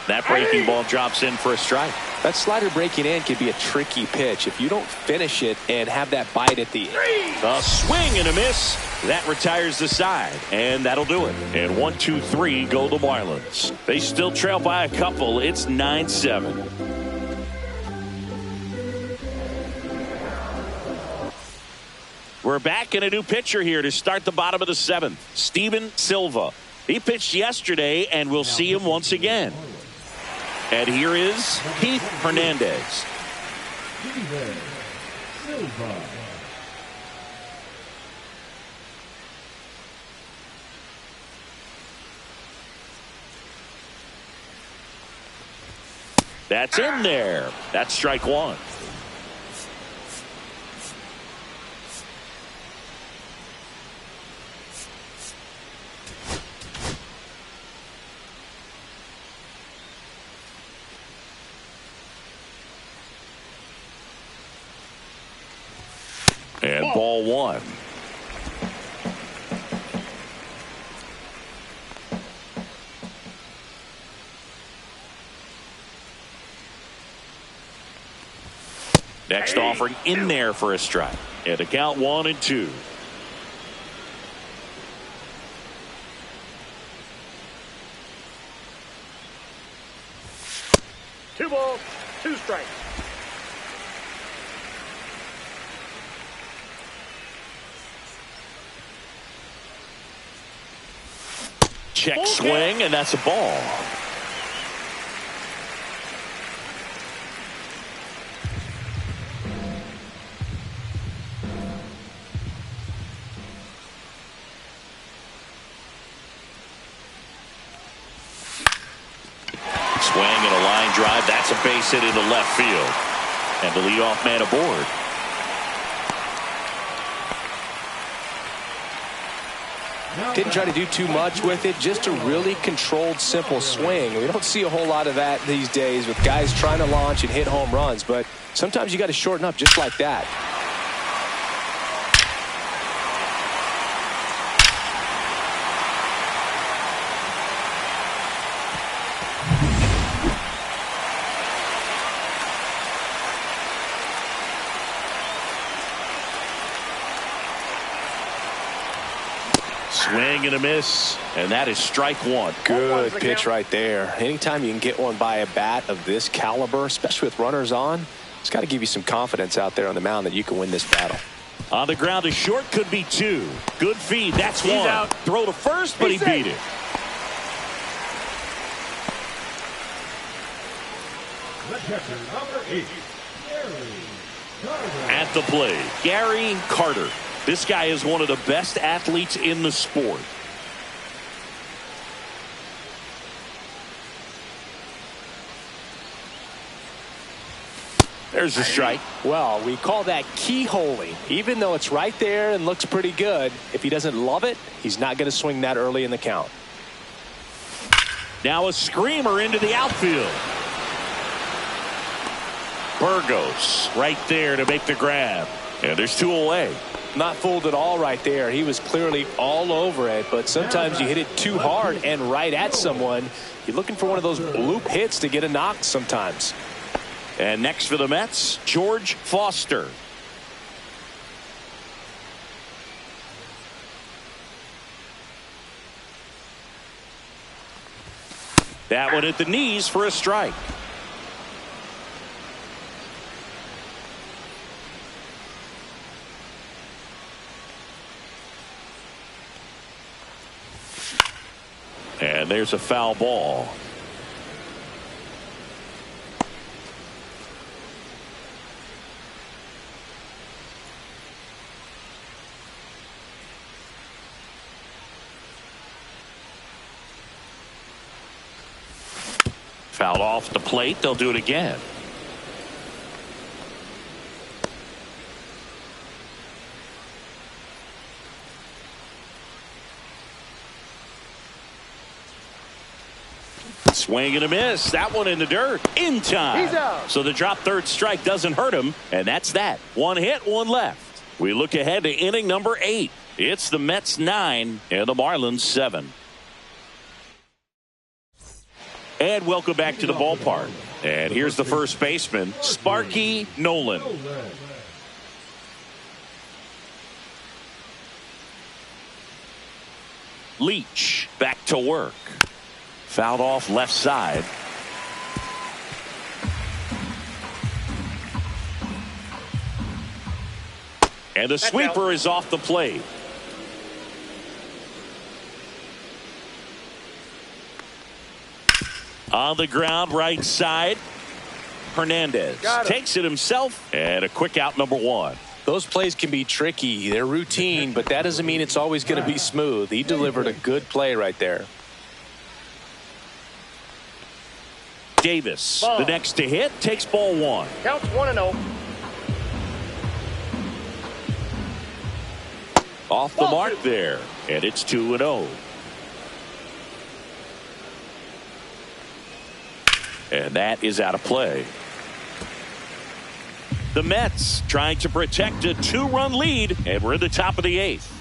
That breaking ball drops in for a strike. That slider breaking in can be a tricky pitch if you don't finish it and have that bite at the end. A swing and a miss. That retires the side, and that'll do it. And 1, 2, 3 go the Marlins. They still trail by a couple. It's 9-7. We're back in a new pitcher here to start the bottom of the 7th. Steven Silva. He pitched yesterday, and we'll see him once again. And here is Keith Hernandez. Steven Silva. That's in there. That's strike one. And ball one. Next offering in there for a strike. And a count 1 and 2. Two balls, 2 strikes. Check swing, and that's a ball. Swing and a line drive. That's a base hit into left field. And the leadoff man aboard. Didn't try to do too much with it, just a really controlled, simple swing. We don't see a whole lot of that these days with guys trying to launch and hit home runs, but sometimes you got to shorten up just like that. Swing and a miss, and that is strike one. Good pitch right there. Anytime you can get one by a bat of this caliber, especially with runners on, it's got to give you some confidence out there on the mound that you can win this battle. On the ground, a short could be 2. Good feed. That's He's one. out. Throw to first, but he beat it. The catcher, number 8, Gary Carter. At the plate, Gary Carter. This guy is one of the best athletes in the sport. There's a strike. Well, we call that keyholing. Even though it's right there and looks pretty good, if he doesn't love it, he's not going to swing that early in the count. Now a screamer into the outfield. Burgos right there to make the grab. And there's 2 away. Not fooled at all right there. He was clearly all over it, but sometimes you hit it too hard and right at someone. You're looking for one of those bloop hits to get a knock sometimes. And next for the Mets, George Foster. That one at the knees for a strike. And there's a foul ball. Fouled off the plate. They'll do it again. Swing and a miss. That one in the dirt. In time. He's out. So the drop third strike doesn't hurt him. And that's that. One hit, one left. We look ahead to inning number 8. It's the Mets 9 and the Marlins 7. And welcome back to the ballpark. And here's the first baseman, Sparky Nolan. Leach back to work. Fouled off left side. And the sweeper is off the plate. On the ground, right side. Hernandez takes it himself. And a quick out, number 1. Those plays can be tricky. They're routine, but that doesn't mean it's always going to be smooth. He delivered a good play right there. Davis, the next to hit, takes ball 1. Counts 1-0. Off the mark there. And it's 2-0. And that is out of play. The Mets trying to protect a 2-run lead, and we're in the top of the 8th.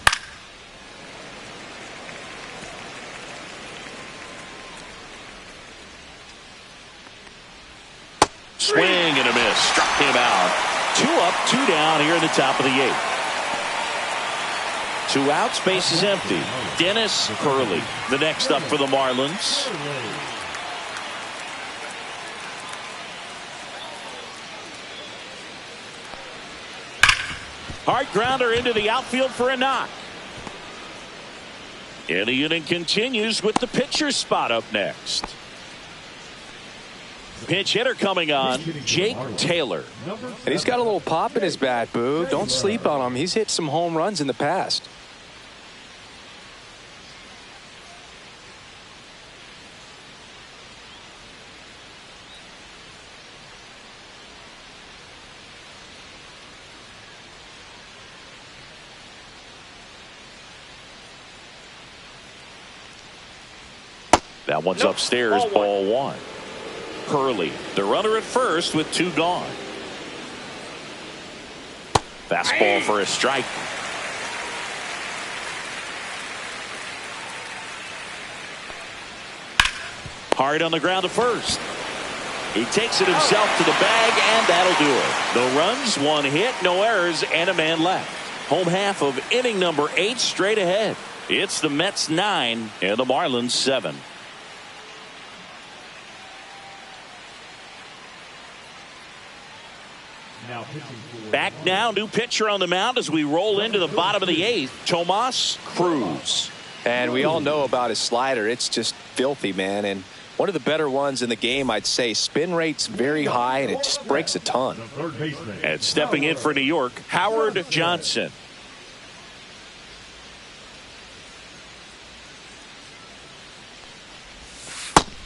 Swing and a miss. Struck him out. 2 up, 2 down here in the top of the 8th. 2 outs, base is empty. Dennis Curley, the next up for the Marlins. Hard grounder into the outfield for a knock. And the inning continues with the pitcher's spot up next. Pinch hitter coming on, Jake Taylor. And he's got a little pop in his bat, Boo. Don't sleep on him. He's hit some home runs in the past. That one's upstairs, ball 1. Curley, the runner at first with 2 gone. Fastball for a strike. Hard on the ground to first. He takes it himself to the bag, and that'll do it. No runs, 1 hit, no errors, and a man left. Home half of inning number 8 straight ahead. It's the Mets 9 and the Marlins 7. Back now, new pitcher on the mound as we roll into the bottom of the 8th, Tomas Cruz. And we all know about his slider. It's just filthy, man. And one of the better ones in the game, I'd say. Spin rate's very high, and it just breaks a ton. And stepping in for New York, Howard Johnson.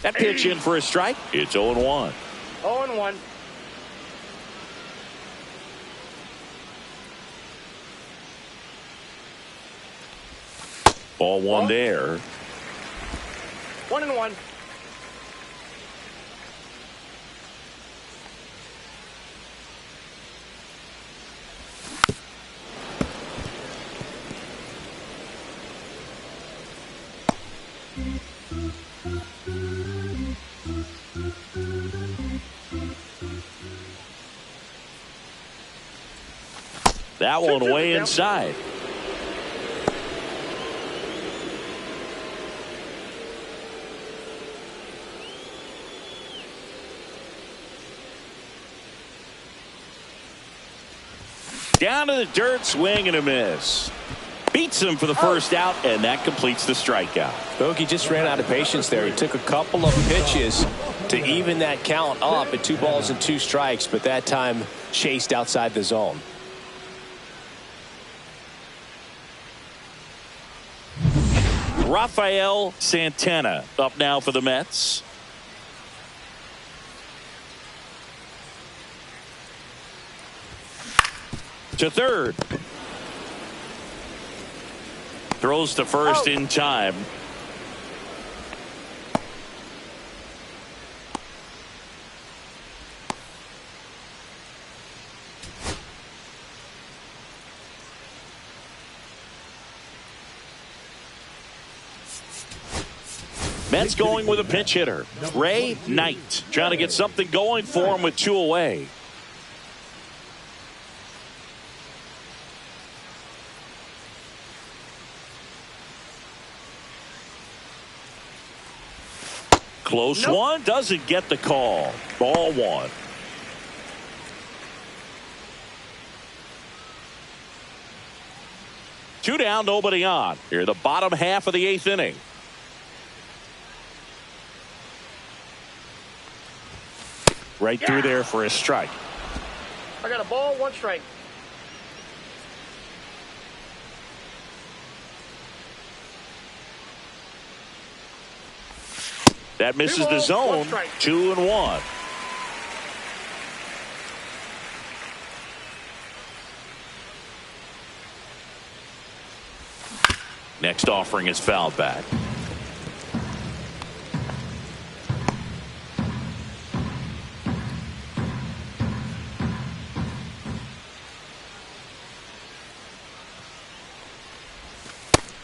That pitch in for a strike. It's 0-1. 0-1. Ball 1 there. 1-1. That one way inside. Down to the dirt, swing and a miss. Beats him for the first out, and that completes the strikeout. Bogey just ran out of patience there. He took a couple of pitches to even that count up at 2 balls and 2 strikes, but that time chased outside the zone. Rafael Santana up now for the Mets. To third. Throws to first in time. Mets going with a pinch hitter. Ray Knight trying to get something going for him with 2 away. Close one, doesn't get the call. Ball 1. Two down, nobody on. Here, the bottom half of the 8th inning. Right through there for a strike. I got a ball, 1 strike. That misses the zone. 2-1. Next offering is fouled back.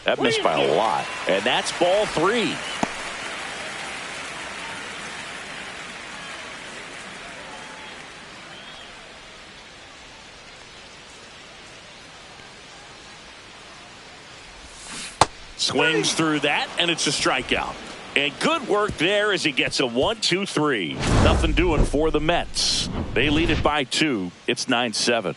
That missed by a lot. And that's ball 3. Swings through that, and it's a strikeout. And good work there as he gets a 1-2-3. Nothing doing for the Mets. They lead it by 2. It's 9-7.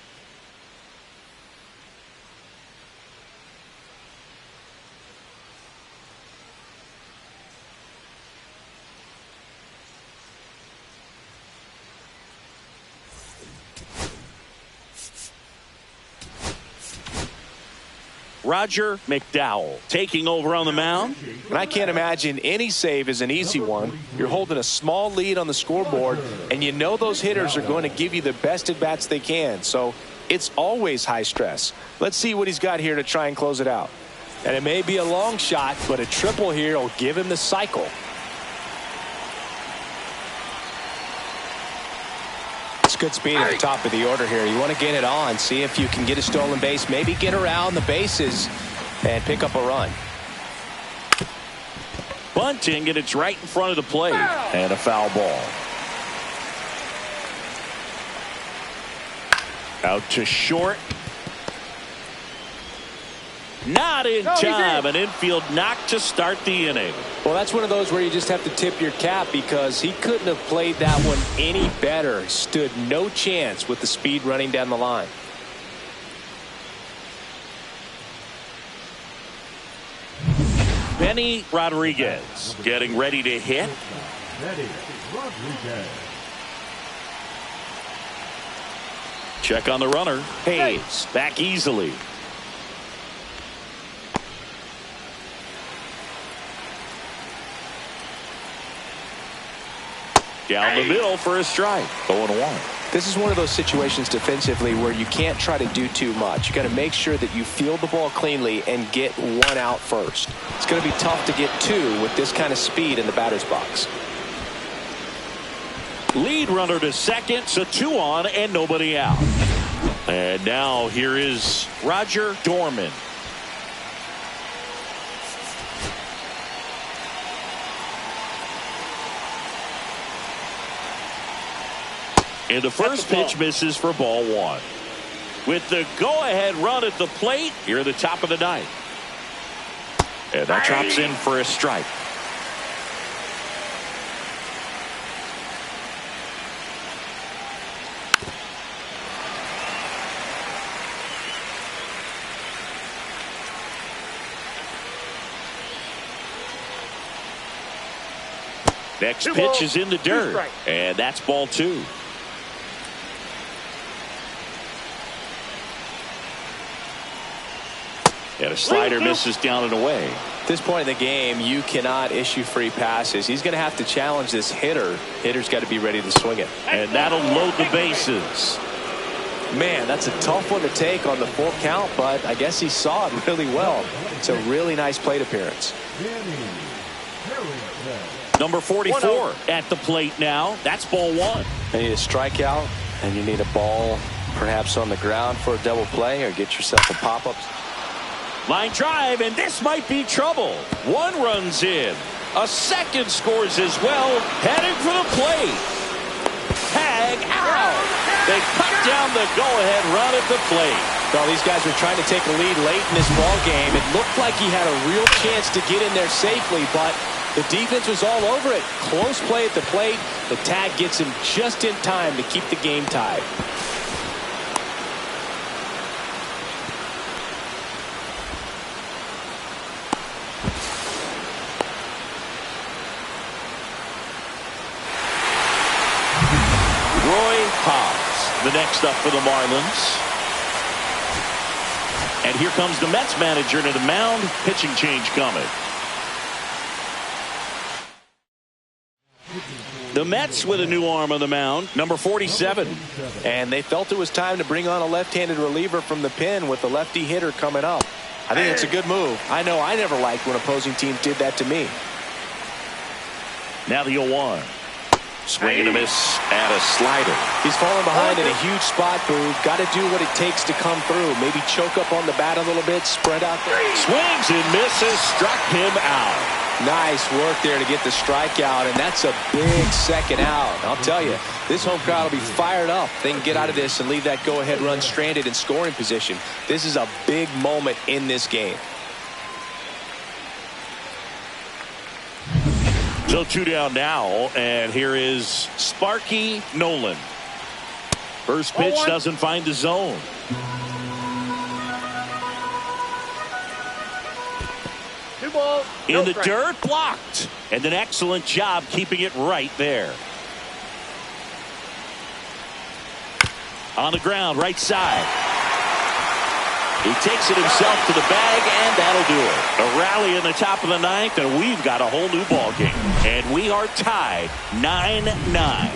Roger McDowell taking over on the mound. And I can't imagine any save is an easy one. You're holding a small lead on the scoreboard, and you know those hitters are going to give you the best at-bats they can. So it's always high stress. Let's see what he's got here to try and close it out. And it may be a long shot, but a triple here will give him the cycle. It's good speed at the top of the order here. You want to get it on, see if you can get a stolen base, maybe get around the bases and pick up a run. Bunting, and it's right in front of the plate. And a foul ball. Out to short. Not in time. An infield knock to start the inning. Well, that's one of those where you just have to tip your cap because he couldn't have played that one any better. Stood no chance with the speed running down the line. Benny Rodriguez getting ready to hit. Benny Rodriguez. Check on the runner. Hayes back easily. Down the middle for a strike. 0-1. This is one of those situations defensively where you can't try to do too much. You got to make sure that you field the ball cleanly and get 1 out first. It's going to be tough to get 2 with this kind of speed in the batter's box. Lead runner to second, so 2 on and nobody out. And now here is Roger Dorman. And the first pitch misses for ball 1. With the go-ahead run at the plate, here at the top of the 9th. And that drops in for a strike. Next Two pitch balls, is in the two dirt. strikes. And that's ball 2. And a slider misses down and away. At this point in the game, you cannot issue free passes. He's going to have to challenge this hitter. Hitter's got to be ready to swing it. And that'll load the bases. Man, that's a tough one to take on the full count, but I guess he saw it really well. It's a really nice plate appearance. Number 44 at the plate now. That's ball 1. You need a strikeout, and you need a ball perhaps on the ground for a double play, or get yourself a pop-up. Line drive, and this might be trouble. 1 runs in. A second scores as well. Heading for the plate. Tag out. They cut down the go-ahead run at the plate. Well, these guys were trying to take a lead late in this ball game. It looked like he had a real chance to get in there safely, but the defense was all over it. Close play at the plate. The tag gets him just in time to keep the game tied. The next up for the Marlins. And here comes the Mets manager to the mound. Pitching change coming. The Mets with a new arm on the mound, number 47. And they felt it was time to bring on a left-handed reliever from the pen with the lefty hitter coming up. I think it's a good move. I know I never liked when opposing teams did that to me. Now the 0-1. Swing and a miss and a slider. He's falling behind in a huge spot, Boo. Got to do what it takes to come through. Maybe choke up on the bat a little bit, spread out there. Swings and misses, struck him out. Nice work there to get the strikeout, and that's a big second out. I'll tell you, this home crowd will be fired up. They can get out of this and leave that go-ahead run stranded in scoring position. This is a big moment in this game. So 2 down now, and here is Sparky Nolan. First pitch doesn't find the zone. Two balls, In the dirt, blocked. And an excellent job keeping it right there. On the ground, right side. He takes it himself to the bag, and that'll do it. A rally in the top of the 9th, and we've got a whole new ball game. And we are tied 9-9.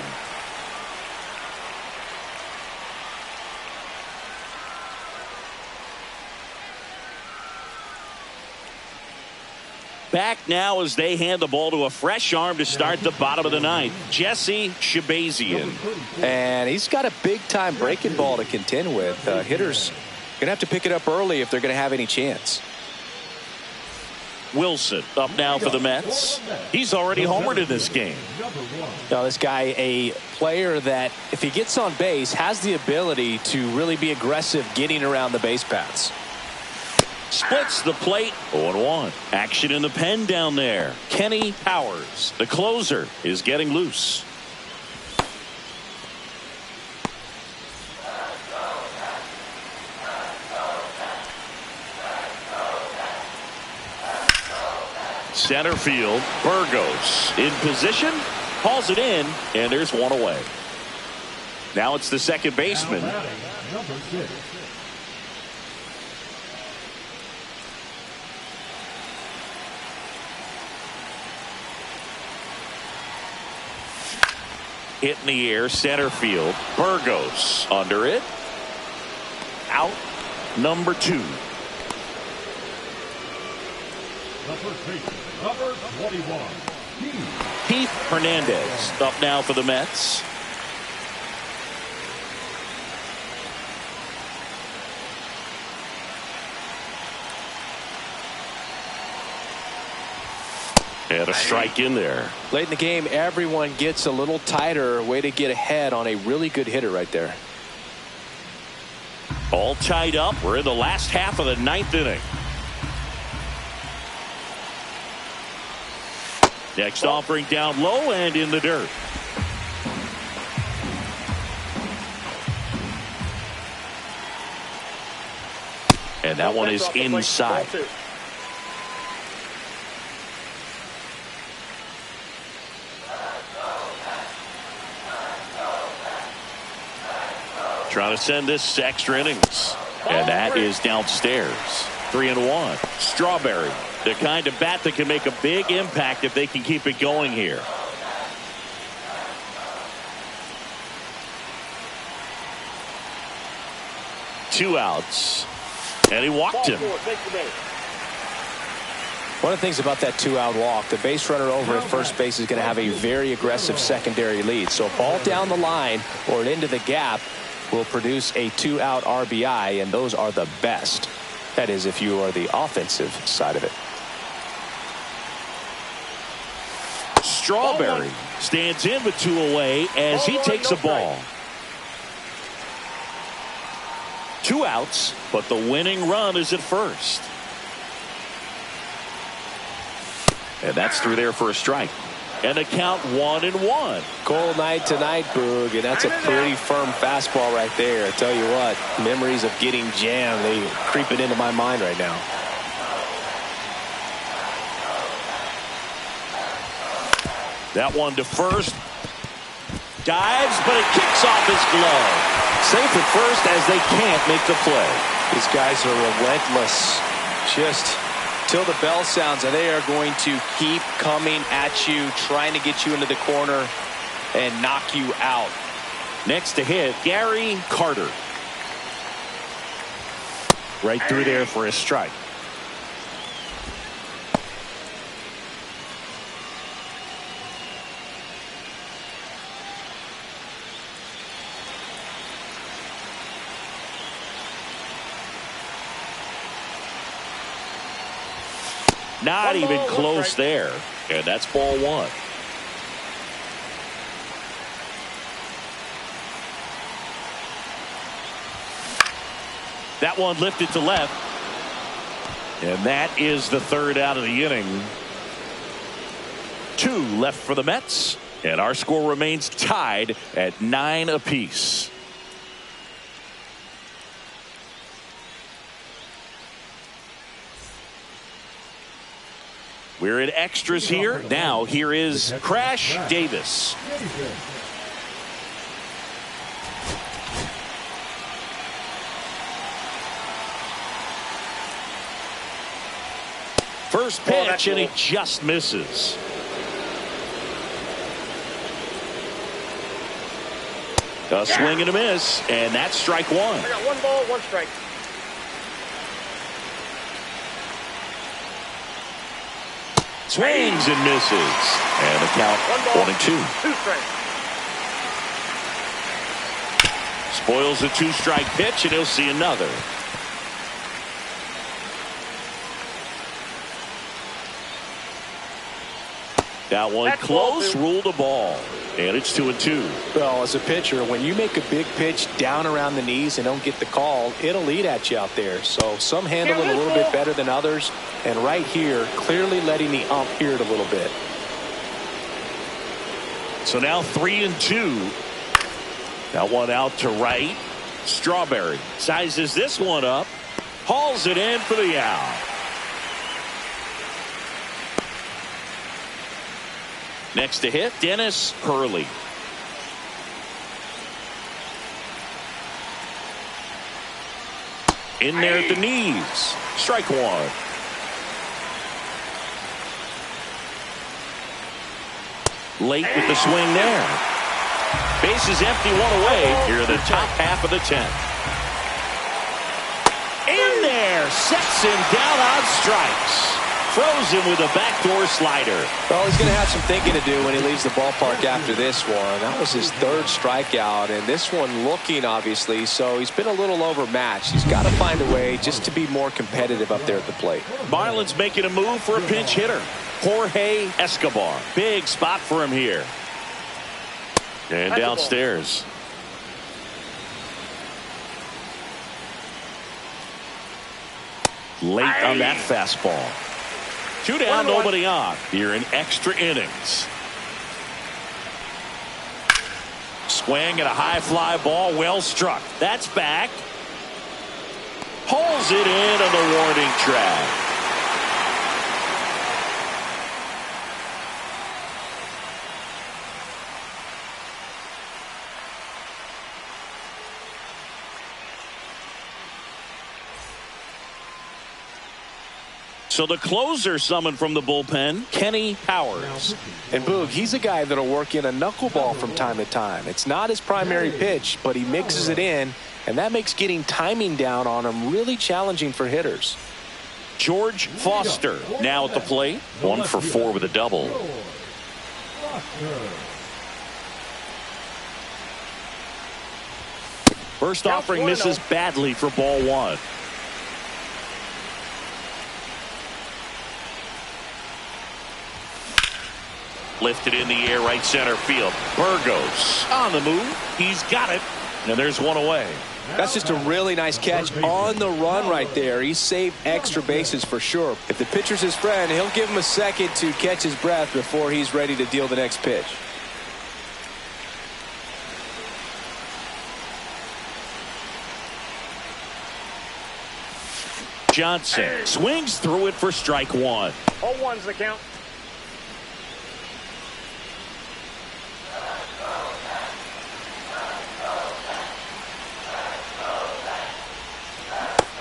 Back now as they hand the ball to a fresh arm to start the bottom of the 9th. Jesse Shabazian. And he's got a big-time breaking ball to contend with. Hitters going to have to pick it up early if they're going to have any chance. Wilson up now for the Mets. He's already homered in this game. Now, this guy, a player that, if he gets on base, has the ability to really be aggressive getting around the base paths. Splits the plate. 0-1. Action in the pen down there. Kenny Powers, the closer, is getting loose. Center field, Burgos in position, hauls it in, and there's one away. Now it's the second baseman. Number 6. Hit in the air, center field, Burgos under it. Out, number 2. The first baseman, number 21. Keith Hernandez up now for the Mets. And a strike in there. Late in the game, everyone gets a little tighter. Way to get ahead on a really good hitter right there. All tied up. We're in the last half of the 9th inning. Next offering down low and in the dirt. And that one is inside. Trying to send this to extra innings. And that is downstairs. 3-1. Strawberry, the kind of bat that can make a big impact if they can keep it going here. Two outs. And he walked him. One of the things about that 2-out walk, the base runner over at first base is going to have a very aggressive secondary lead. So a ball down the line or into the gap will produce a 2-out RBI, and those are the best. That is, if you are the offensive side of it. Strawberry stands in with 2 away as he takes a ball. 2 outs, but the winning run is at first. And that's through there for a strike. And the count 1-1. Cold night tonight, Boog, and that's a pretty firm fastball right there. I tell you what, memories of getting jammed, they creeping into my mind right now. That one to first. Dives, but it kicks off his glove. Safe at first as they can't make the play. These guys are relentless. Just till the bell sounds, and they are going to keep coming at you, trying to get you into the corner and knock you out. Next to hit, Gary Carter. Right through there for a strike. Not even close there. And that's ball 1. That one lifted to left. And that is the 3rd out of the inning. 2 left for the Mets. And our score remains tied at 9 apiece. We're at extras here. Now here is Crash Davis. First pitch, and he just misses. A swing and a miss, and that's strike 1. I got 1 ball, 1 strike. Swings and misses. And the count 1-2. 2 strikes. Spoils a 2-strike pitch, and he'll see another. That one close, ruled a ball. And it's 2-2. Well, as a pitcher, when you make a big pitch down around the knees and don't get the call, it'll eat at you out there. So some handle it a little bit better than others. And right here, clearly letting the ump hear it a little bit. So now 3-2. That one out to right. Strawberry sizes this one up. Hauls it in for the out. Next to hit, Dennis Hurley. In there at the knees. Strike 1. Late with the swing there. Bases empty, 1 away here in the top half of the 10th. In there, sets him down on strikes. Throws him with a backdoor slider. Well, he's going to have some thinking to do when he leaves the ballpark after this one. That was his 3rd strikeout, and this one looking, obviously, so he's been a little overmatched. He's got to find a way just to be more competitive up there at the plate. Marlins making a move for a pinch hitter. Jorge Escobar. Big spot for him here. And downstairs. Late on that fastball. 2 down, nobody on. Here in extra innings. Swing and a high fly ball, well struck. That's back. Pulls it in on the warning track. So the closer summoned from the bullpen, Kenny Powers. And Boog, he's a guy that'll work in a knuckleball from time to time. It's not his primary pitch, but he mixes it in, and that makes getting timing down on him really challenging for hitters. George Foster now at the plate. 1 for 4 with a double. First offering misses badly for ball 1. Lifted in the air, right center field. Burgos on the move. He's got it. And there's one away. That's just a really nice catch on the run right there. He saved extra bases for sure. If the pitcher's his friend, he'll give him a second to catch his breath before he's ready to deal the next pitch. Johnson swings through it for strike 1. 0-1's the count.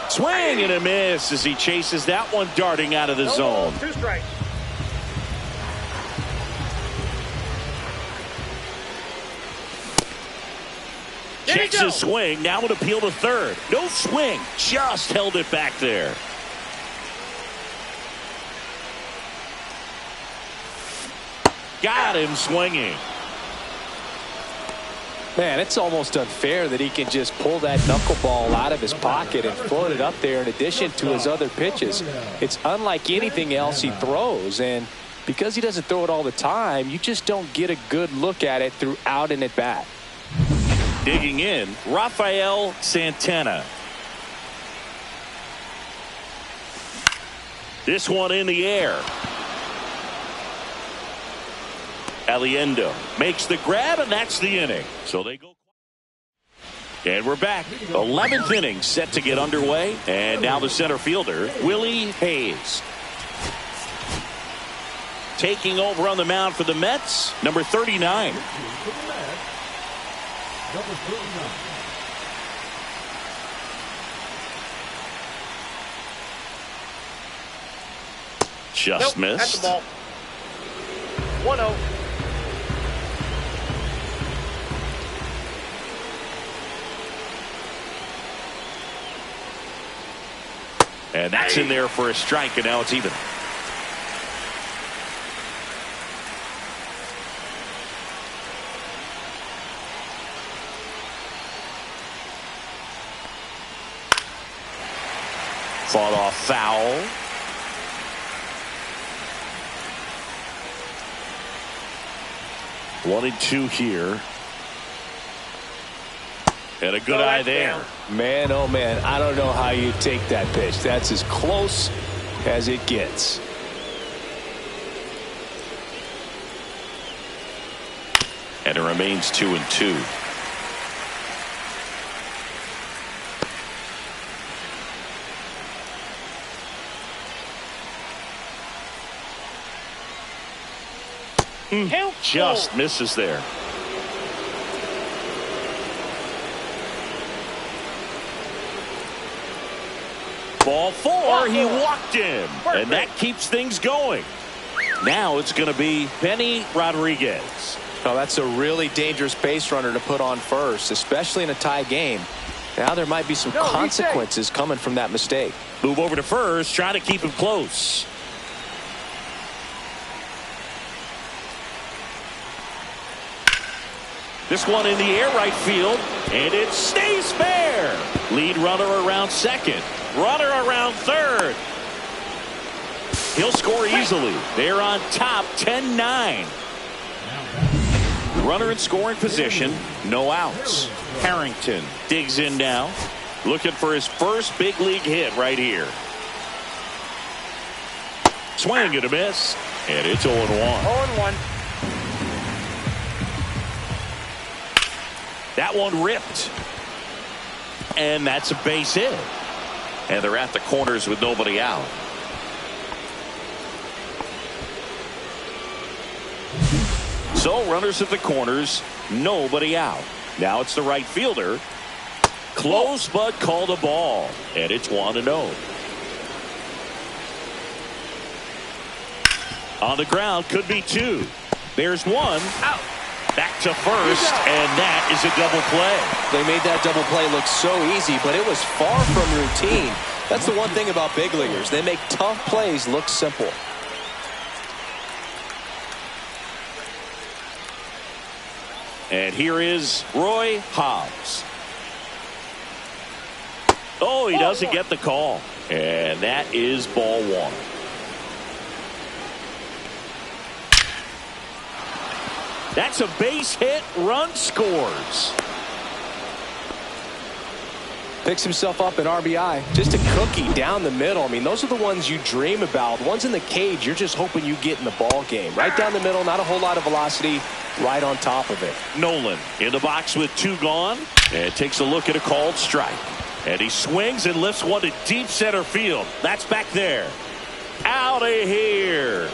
Swing and a miss as he chases that one darting out of the zone. 2 strikes. Checks his swing. Now would appeal to third. No swing. Just held it back there. Got him swinging. Man, it's almost unfair that he can just pull that knuckleball out of his pocket and float it up there in addition to his other pitches. It's unlike anything else he throws, and because he doesn't throw it all the time, you just don't get a good look at it throughout an at-bat. Digging in, Rafael Santana. This one in the air. Aliendo makes the grab, and that's the inning. So they go. And we're back. 11th inning set to get underway. And now the center fielder, Willie Hayes. Taking over on the mound for the Mets, number 39. Just missed. At the ball. 1-0. And that's in there for a strike, and now it's even. Fought off foul. One and two here. And a good eye there. Man, oh man, I don't know how you take that pitch. That's as close as it gets. And it remains 2-2. Just misses there. Ball four, he walked in, and that keeps things going. Now it's going to be Benny Rodriguez. Now that's a really dangerous base runner to put on first, especially in a tie game. Now there might be some consequences coming from that mistake. Move over to first, trying to keep him close. This one in the air, right field, and it stays fair. Lead runner around second. Runner around third. He'll score easily. They're on top, 10-9. Runner in scoring position, no outs. Harrington digs in now, looking for his first big league hit right here. Swing and a miss, and it's 0-1. 0-1. That one ripped. And that's a base hit. And they're at the corners with nobody out. So runners at the corners, nobody out. Now it's the right fielder. Close but called a ball. And it's 1-0. On the ground, could be 2. There's 1. Out. Back to first, and that is a double play. They made that double play look so easy, but it was far from routine. That's the one thing about big leaguers. They make tough plays look simple. And here is Roy Hobbs. Oh, he doesn't get the call. And that is ball 1. That's a base hit. Run scores. Picks himself up an RBI. Just a cookie down the middle. I mean, those are the ones you dream about. The ones in the cage, you're just hoping you get in the ball game. Right down the middle, not a whole lot of velocity. Right on top of it. Nolan in the box with 2 gone. And takes a look at a called strike. And he swings and lifts one to deep center field. That's back there. Out of here.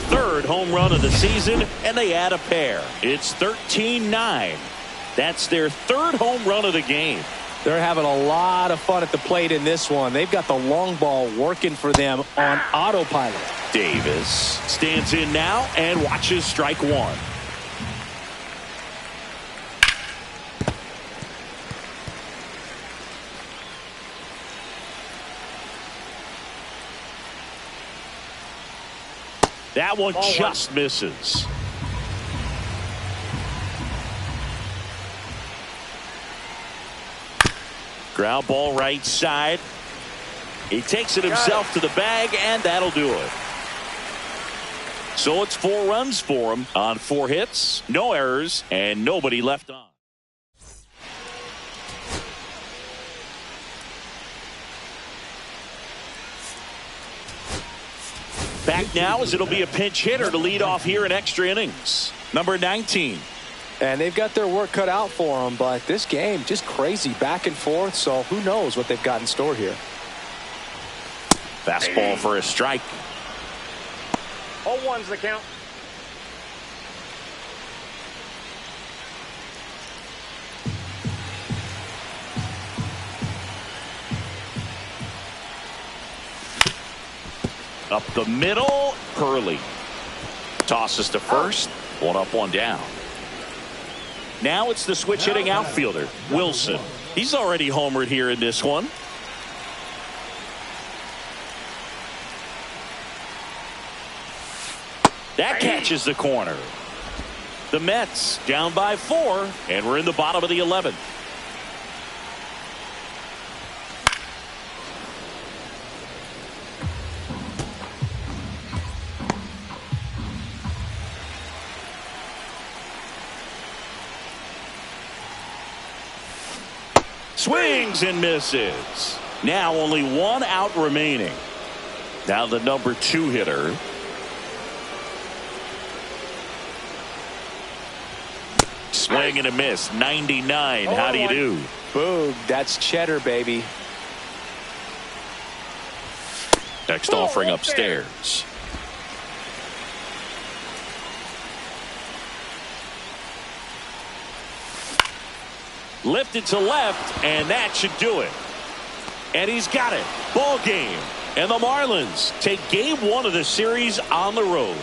3rd home run of the season, and they add a pair. It's 13-9. That's their 3rd home run of the game. They're having a lot of fun at the plate in this one. They've got the long ball working for them on autopilot. Davis stands in now and watches strike 1. That one just misses. Ground ball right side. He takes it himself to the bag, and that'll do it. So it's 4 runs for him on 4 hits, no errors, and nobody left on. Back now as it'll be a pinch hitter to lead off here in extra innings. Number 19. And they've got their work cut out for them, but this game just crazy back and forth, so who knows what they've got in store here. Fastball for a strike. 0-1's the count. Up the middle, Hurley. Tosses to first. 1 up, 1 down. Now it's the switch hitting outfielder, Wilson. He's already homered here in this one. That catches the corner. The Mets down by 4, and we're in the bottom of the 11th. Swings and misses. Now only 1 out remaining. Now the number 2 hitter. Swing and a miss. 99. How do you do? Boog, that's cheddar, baby. Next offering upstairs. Lifted to left, and that should do it. And he's got it. Ball game. And the Marlins take game 1 of the series on the road.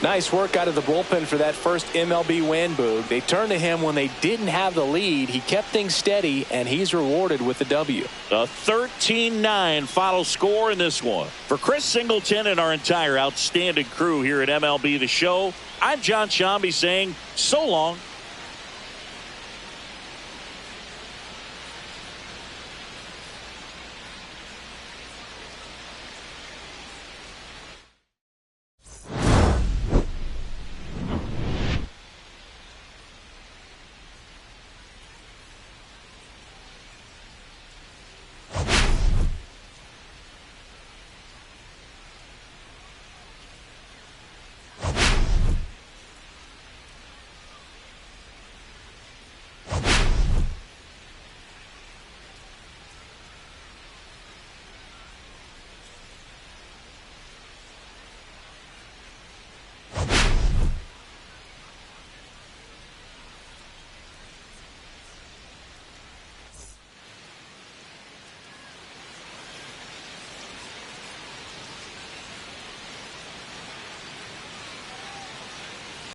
Nice work out of the bullpen for that first MLB win, Boog. They turned to him when they didn't have the lead. He kept things steady, and he's rewarded with the W. A 13-9 final score in this one. For Chris Singleton and our entire outstanding crew here at MLB The Show, I'm John Shambi saying so long.